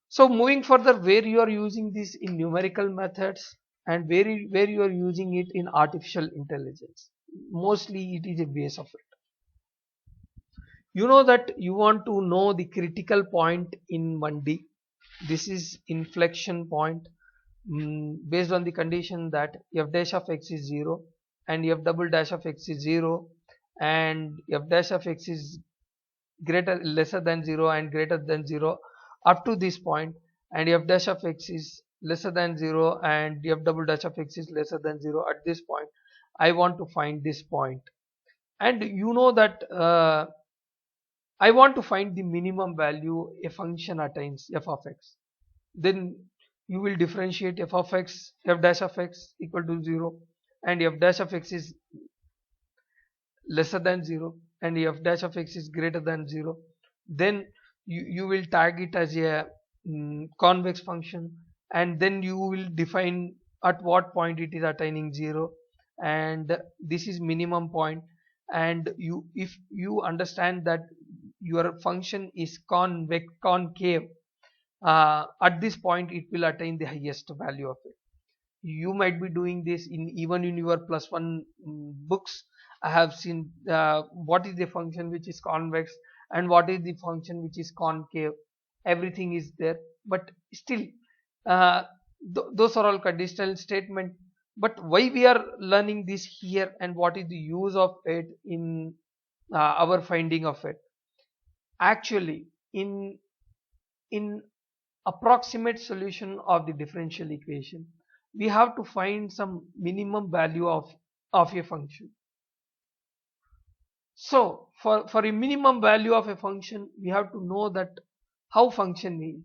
So moving further, where you are using this in numerical methods and where you are using it in artificial intelligence. Mostly it is a base of it. You know that you want to know the critical point in 1D. This is inflection point based on the condition that f dash of x is 0 and f double dash of x is 0 and f dash of x is lesser than 0 and greater than 0 up to this point, and f dash of x is lesser than 0 and f double dash of x is lesser than 0 at this point. I want to find this point, and you know that I want to find the minimum value a function attains f of x. Then you will differentiate f of x, f dash of x equal to 0 and f dash of x is lesser than 0 and f dash of x is greater than 0. Then you will tag it as a convex function, and then you will define at what point it is attaining 0, and this is minimum point. And if you understand that your function is concave, at this point it will attain the highest value of it. You might be doing this even in your +1 books. I have seen what is the function which is convex and what is the function which is concave. Everything is there, but still those are all conditional statement. But why we are learning this here, and what is the use of it in our finding of it? Actually, in approximate solution of the differential equation, we have to find some minimum value of a function. So for a minimum value of a function, we have to know that how function is.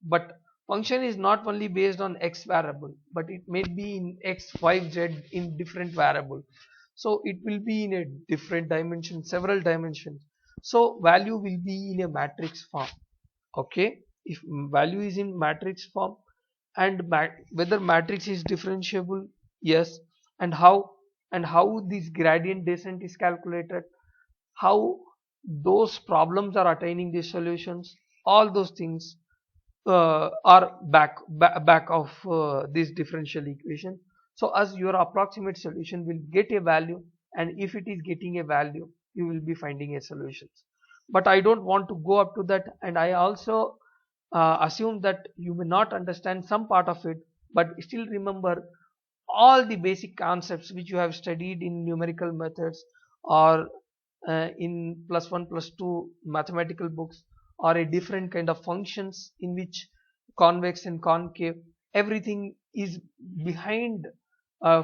But function is not only based on x variable, but it may be in x, y, z in different variable. So it will be in a different dimension, several dimensions. So value will be in a matrix form. Okay, if value is in matrix form, and whether matrix is differentiable, yes, and how this gradient descent is calculated, how those problems are attaining these solutions, all those things are back of this differential equation. So as your approximate solution will get a value, and if it is getting a value, you will be finding a solution. But I don't want to go up to that, and I also assume that you may not understand some part of it, but still remember all the basic concepts which you have studied in numerical methods or in +1 +2 mathematical books, or a different kind of functions in which convex and concave, everything is behind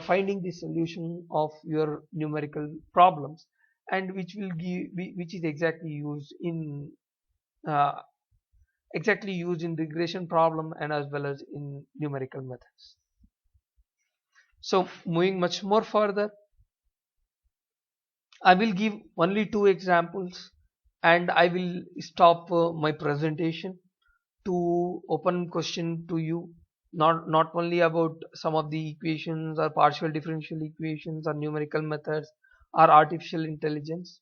finding the solution of your numerical problems, and which is exactly used in regression problem and as well as in numerical methods. So moving much more further, I will give only 2 examples and I will stop my presentation to open question to you, not only about some of the equations or partial differential equations or numerical methods or artificial intelligence.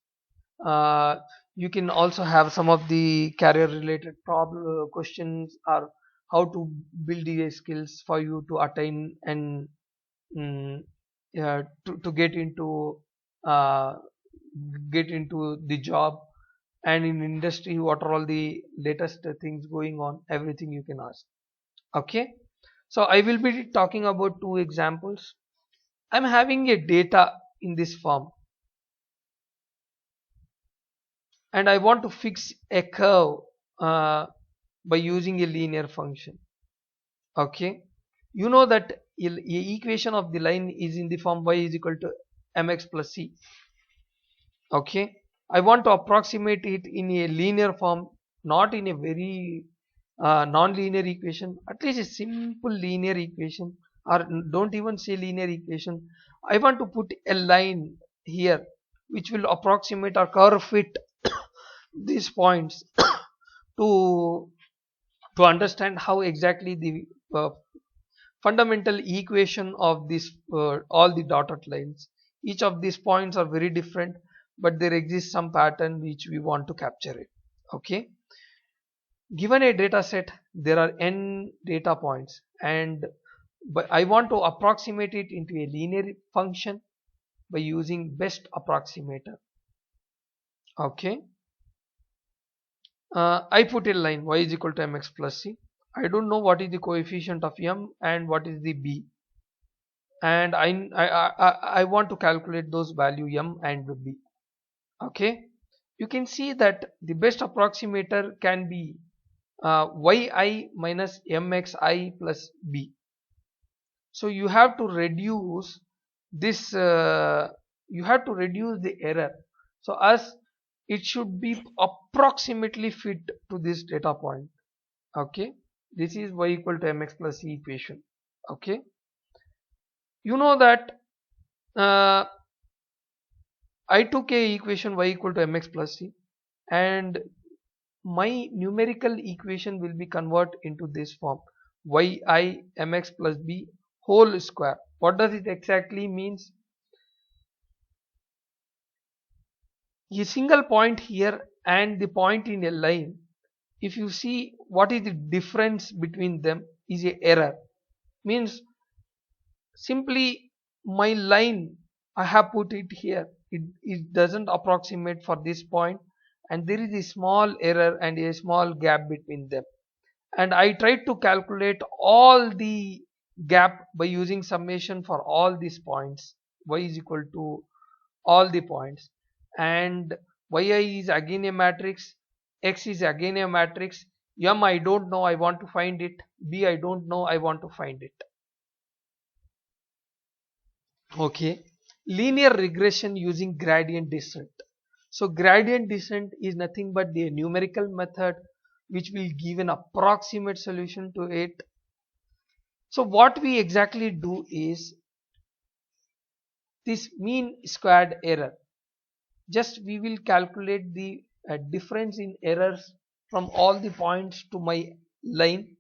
You can also have some of the career related problem questions, or how to build the skills for you to attain and to get into the job, and in industry what are all the latest things going on, everything you can ask. Okay, so I will be talking about 2 examples. I'm having a data in this form and I want to fix a curve by using a linear function. Okay, you know that equation of the line is in the form y is equal to mx plus c. Okay, I want to approximate it in a linear form, not in a very non-linear equation, at least a simple linear equation, or don't even say linear equation. I want to put a line here which will approximate or curve fit these points to to understand how exactly the fundamental equation of this all the dotted lines. Each of these points are very different, but there exists some pattern which we want to capture it. Okay, given a data set, there are n data points, and but I want to approximate it into a linear function by using best approximator. Okay, I put a line y is equal to mx plus c. I don't know what is the coefficient of m and what is the b, and I want to calculate those value m and b. Okay, you can see that the best approximator can be yi minus mxi plus b. So you have to reduce this you have to reduce the error, so as it should be approximately fit to this data point. Okay, this is y equal to mx plus c equation. Okay, you know that I took a equation y equal to mx plus c, and my numerical equation will be converted into this form: yi mx plus b whole square. What does it exactly means? A single point here and the point in a line, if you see what is the difference between them is a error. Means simply my line, I have put it here, it doesn't approximate for this point, and there is a small error and a small gap between them, and I tried to calculate all the gap by using summation for all these points. Y is equal to all the points, and yi is again a matrix, x is again a matrix, m I don't know, I want to find it, b I don't know, I want to find it. Okay, linear regression using gradient descent. So gradient descent is nothing but the numerical method which will give an approximate solution to it. So what we exactly do is this mean squared error. Just we will calculate the difference in errors from all the points to my line,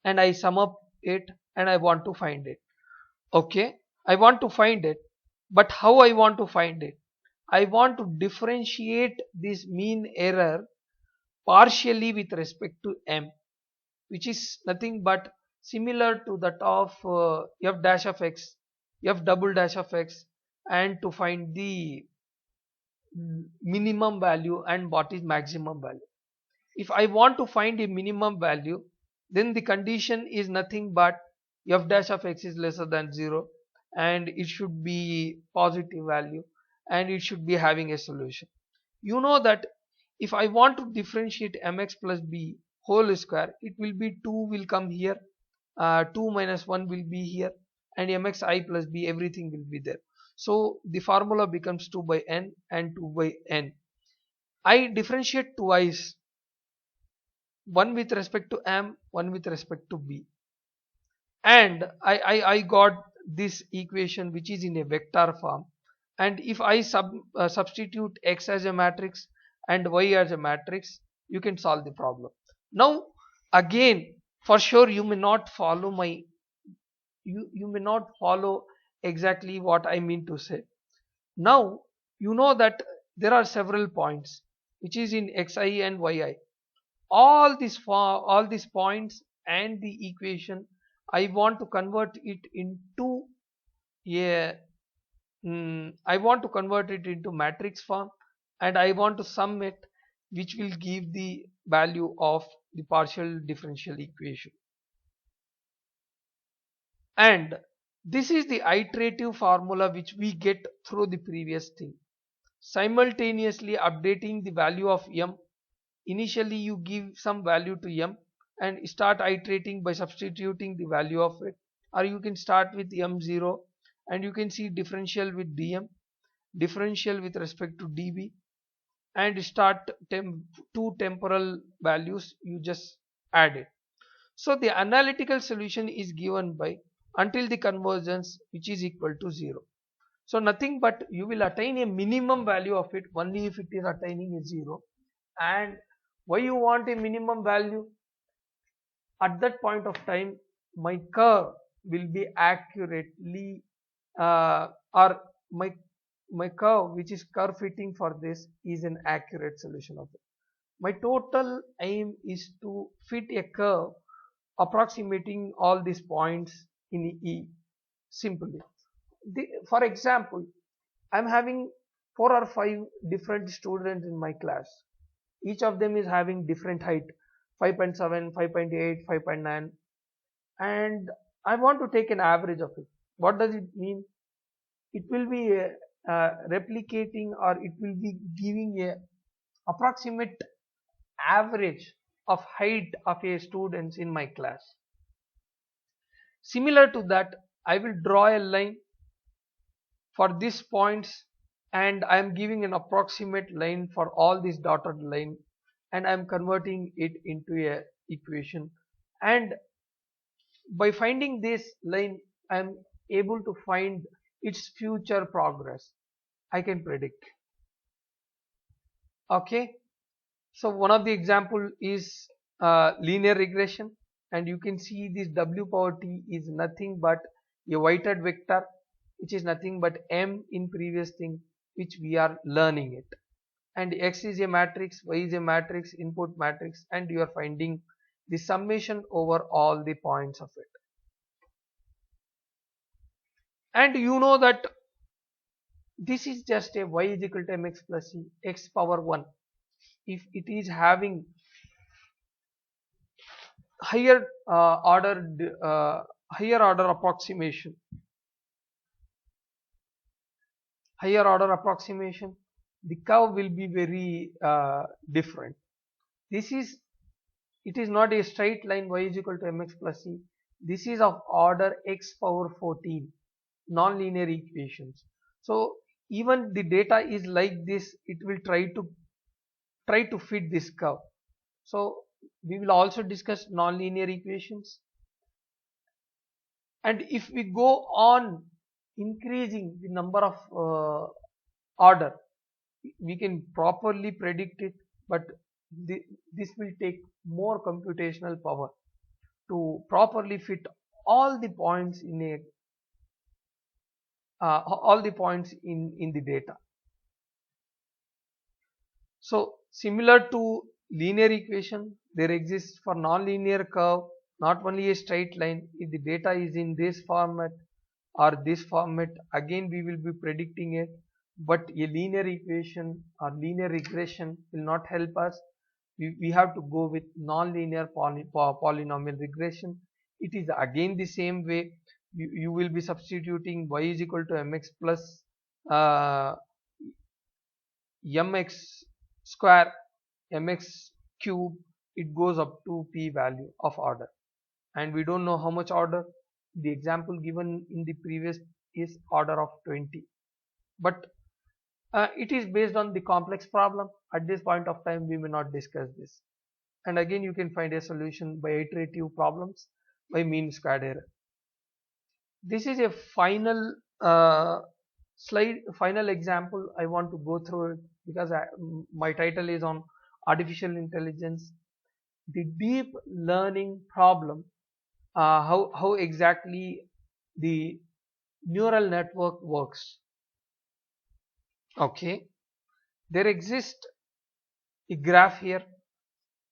and I sum up it, and I want to find it. Okay, I want to find it, but how I want to find it? I want to differentiate this mean error partially with respect to m, which is nothing but similar to that of f dash of x, f double dash of x, and to find the minimum value and what is maximum value. If I want to find a minimum value, then the condition is nothing but f dash of x is lesser than 0, and it should be positive value, and it should be having a solution. You know that if I want to differentiate mx plus b whole square, it will be 2 will come here, 2 minus 1 will be here, and mxi plus b everything will be there. So the formula becomes 2 by n and 2 by n. I differentiate twice, one with respect to m, one with respect to b, and I got this equation which is in a vector form, and if I substitute x as a matrix and y as a matrix, you can solve the problem. Now again, for sure you may not follow my you may not follow exactly what I mean to say. Now you know that there are several points which is in xi and yi. All these points and the equation, I want to convert it into a I want to convert it into matrix form, and I want to sum it, which will give the value of the partial differential equation. And this is the iterative formula which we get through the previous thing, simultaneously updating the value of m. Initially you give some value to m and start iterating by substituting the value of it, or you can start with m0 and you can see differential with dm, differential with respect to db, and start two temporal values, you just add it. So the analytical solution is given by until the convergence which is equal to 0. So nothing but you will attain a minimum value of it only if it is attaining a 0. And why you want a minimum value? at that point of time my curve will be accurately or my curve which is curve fitting for this is an accurate solution of it. My total aim is to fit a curve approximating all these points in E simply. For example, I'm having 4 or 5 different students in my class. Each of them is having different height, 5.7, 5.8, 5.9, and I want to take an average of it. What does it mean? It will be replicating, or it will be giving a approximate average of height of a students in my class. Similar to that, I will draw a line for these points, and I am giving an approximate line for all these dotted line, and I am converting it into a equation, and by finding this line I am able to find its future progress. I can predict. Okay, so one of the example is linear regression, and you can see this w power t is nothing but a weighted vector, which is nothing but m in previous thing which we are learning it, and x is a matrix, y is a matrix, input matrix, and you are finding the summation over all the points of it. And you know that this is just a y is equal to mx plus c, x power 1. If it is having higher order approximation, the curve will be very different. It is not a straight line y is equal to mx plus c. This is of order x power 14 non-linear equations. So even the data is like this, it will try to fit this curve. So we will also discuss non-linear equations, and if we go on increasing the number of order, we can properly predict it, but this will take more computational power to properly fit all the points in the data. So similar to linear equation, there exists for non-linear curve not only a straight line. If the data is in this format or this format, again we will be predicting it, but a linear equation or linear regression will not help us. We have to go with non-linear polynomial regression. It is again the same way. You will be substituting y is equal to mx plus mx square, mx cube, it goes up to p value of order, and we don't know how much order. The example given in the previous is order of 20, but it is based on the complex problem. At this point of time we may not discuss this, and again you can find a solution by iterative problems by mean squared error. This is a final final example. I want to go through it because my title is on artificial intelligence, the deep learning problem, how exactly the neural network works. Okay, there exists a graph here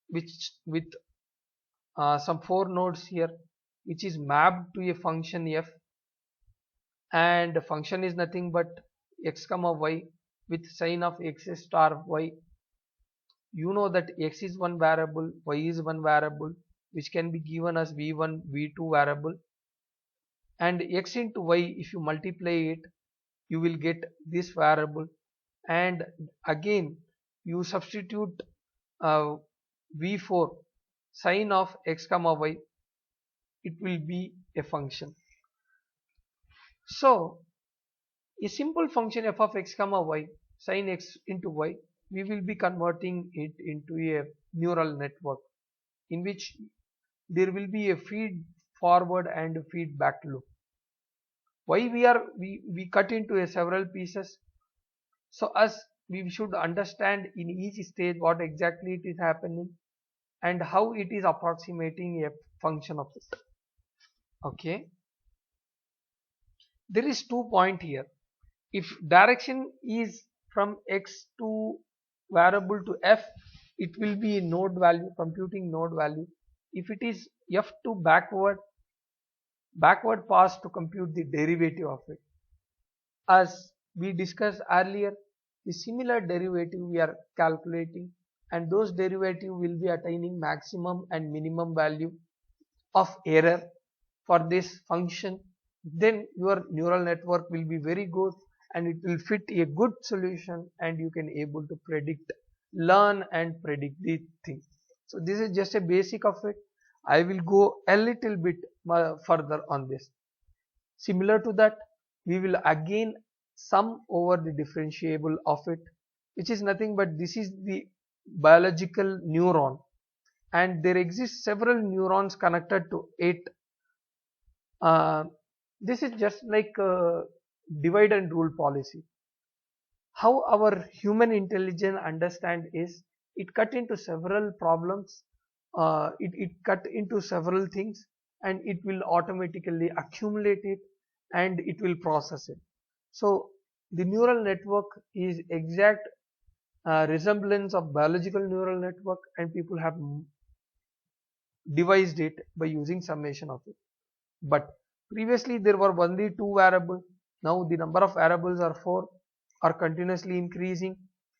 which with some 4 nodes here, which is mapped to a function f, and the function is nothing but x comma y with sign of x star y. You know that x is one variable, y is one variable, which can be given as v1 v2 variable, and x into y, if you multiply it you will get this variable, and again you substitute v4 sign of x comma y, it will be a function. So a simple function f of x comma y sin x into y, we will be converting it into a neural network in which there will be a feed forward and a feedback loop. Why we cut into several pieces, so as we should understand in each stage what exactly it is happening, and how it is approximating a function of it. Okay, there is 2 points here. If direction is from x to variable to f, it will be a node value, computing node value. If it is f to backward pass to compute the derivative of it. As we discussed earlier, the similar derivative we are calculating, and those derivative will be attaining maximum and minimum value of error for this function. Then your neural network will be very good and it will fit a good solution, and you can able to learn and predict the thing. So this is just a basic of it. I will go a little bit further on this. Similar to that, we will again sum over the differentiable of it, which is nothing but this is the biological neuron, and there exist several neurons connected to it. This is just like a divide and rule policy. How our human intelligence understand is, it cut into several problems, it cut into several things, and it will automatically accumulate it and it will process it. So the neural network is exact resemblance of biological neural network, and people have devised it by using summation of it. But previously there were only 2 variables. Now the number of variables are 4, are continuously increasing,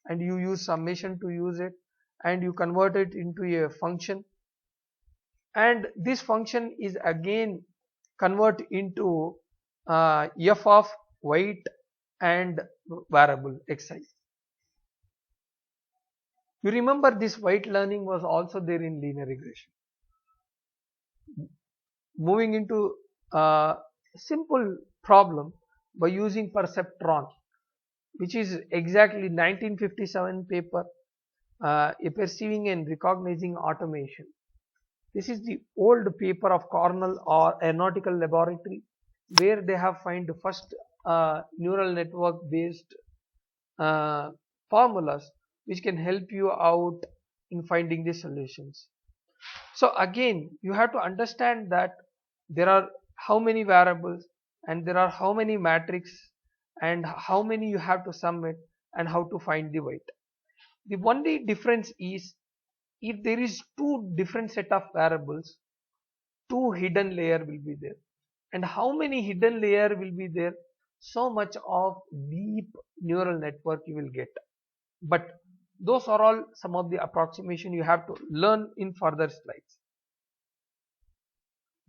and you use summation to use it, and you convert it into a function, and this function is again convert into f of weight and variable xi. You remember this weight learning was also there in linear regression. Moving into a simple problem by using perceptron, which is exactly 1957 paper, a perceiving and recognizing automation. This is the old paper of Cornell or Aeronautical Laboratory, where they have found the first neural network based formulas which can help you out in finding the solutions. So again, you have to understand that there are how many variables, and there are how many matrix, and how many you have to sum it, and how to find the weight. The only difference is, if there is 2 different set of variables, 2 hidden layer will be there, and how many hidden layer will be there, so much of deep neural network you will get. But those are all some of the approximation you have to learn in further slides.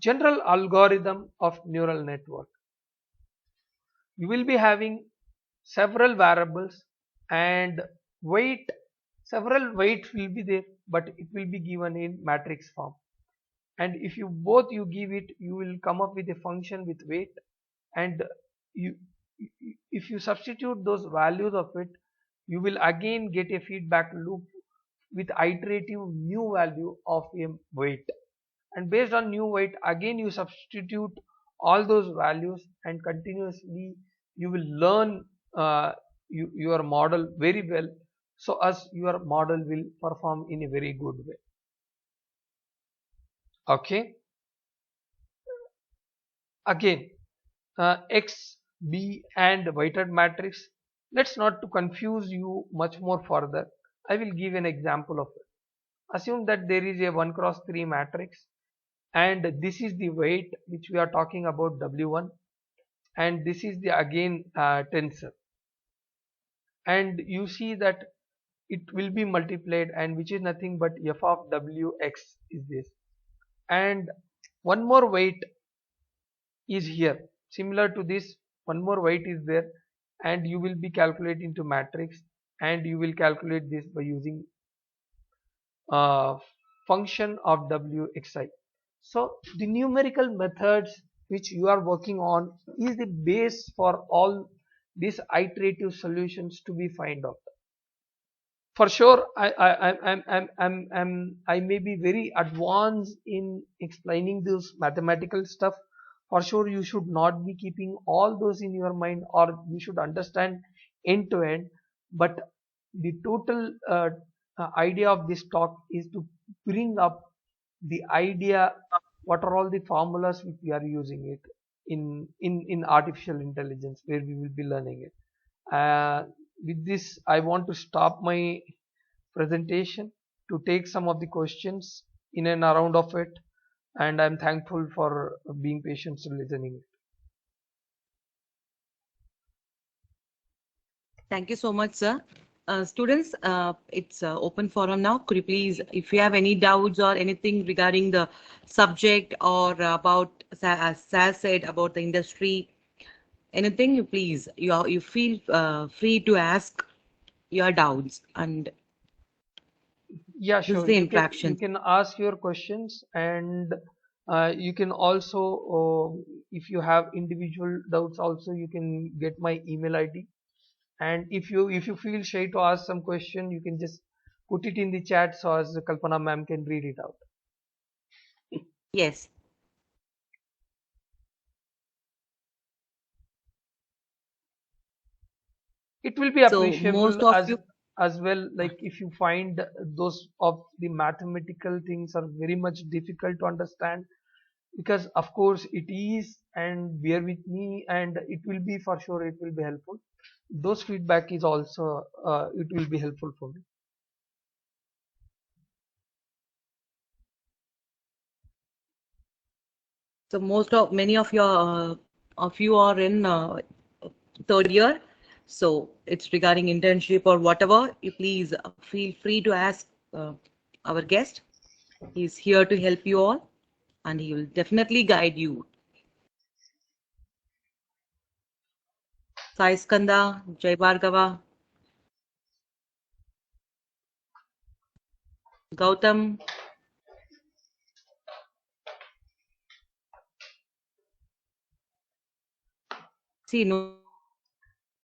General algorithm of neural network. You will be having several variables and weight. Several weights will be there, but it will be given in matrix form. And if you give it, you will come up with a function with weight, and if you substitute those values of it, you will again get a feedback loop with iterative new value of a weight, and based on new weight again you substitute all those values, and continuously you will learn your model very well, so as your model will perform in a very good way. Okay, again X, B and weighted matrix. Let's not to confuse you much more further, I will give an example of it. Assume that there is a 1 cross 3 matrix, and this is the weight which we are talking about, W1, and this is the again tensor, and you see that it will be multiplied, and which is nothing but f of wx is this, and one more weight is here. Similar to this, one more weight is there, and you will be calculating to matrix, and you will calculate this by using function of wxi. So the numerical methods which you are working on is the base for all these iterative solutions to be find out. For sure, I may be very advanced in explaining this mathematical stuff. For sure, you should not be keeping all those in your mind, or you should understand end to end. But the total idea of this talk is to bring up the idea what are all the formulas which we are using it in artificial intelligence where we will be learning it. With this, I want to stop my presentation to take some of the questions in and around of it, and I'm thankful for being patient to listening. Thank you so much, sir. Students, it's open forum now. Could you please, if you have any doubts or anything regarding the subject or about, as Sal said, about the industry, anything, you feel free to ask your doubts, and Yeah, this is sure. the You interaction. can ask your questions, and you can also, if you have individual doubts, also you can get my email ID. And if you feel shy to ask some question, you can just put it in the chat so as Kalpana ma'am can read it out. Yes. It will be So most appreciable of you, as well, like if you find those of the mathematical things are very much difficult to understand, because of course it is, and bear with me, and it will be for sure, it will be helpful. Those feedback is also it will be helpful for me. so many of you are in third year. So it's regarding internship or whatever. You please feel free to ask our guest. He's here to help you all, and he will definitely guide you. Sai Skanda, Jai Bhargava, Gautam. See, no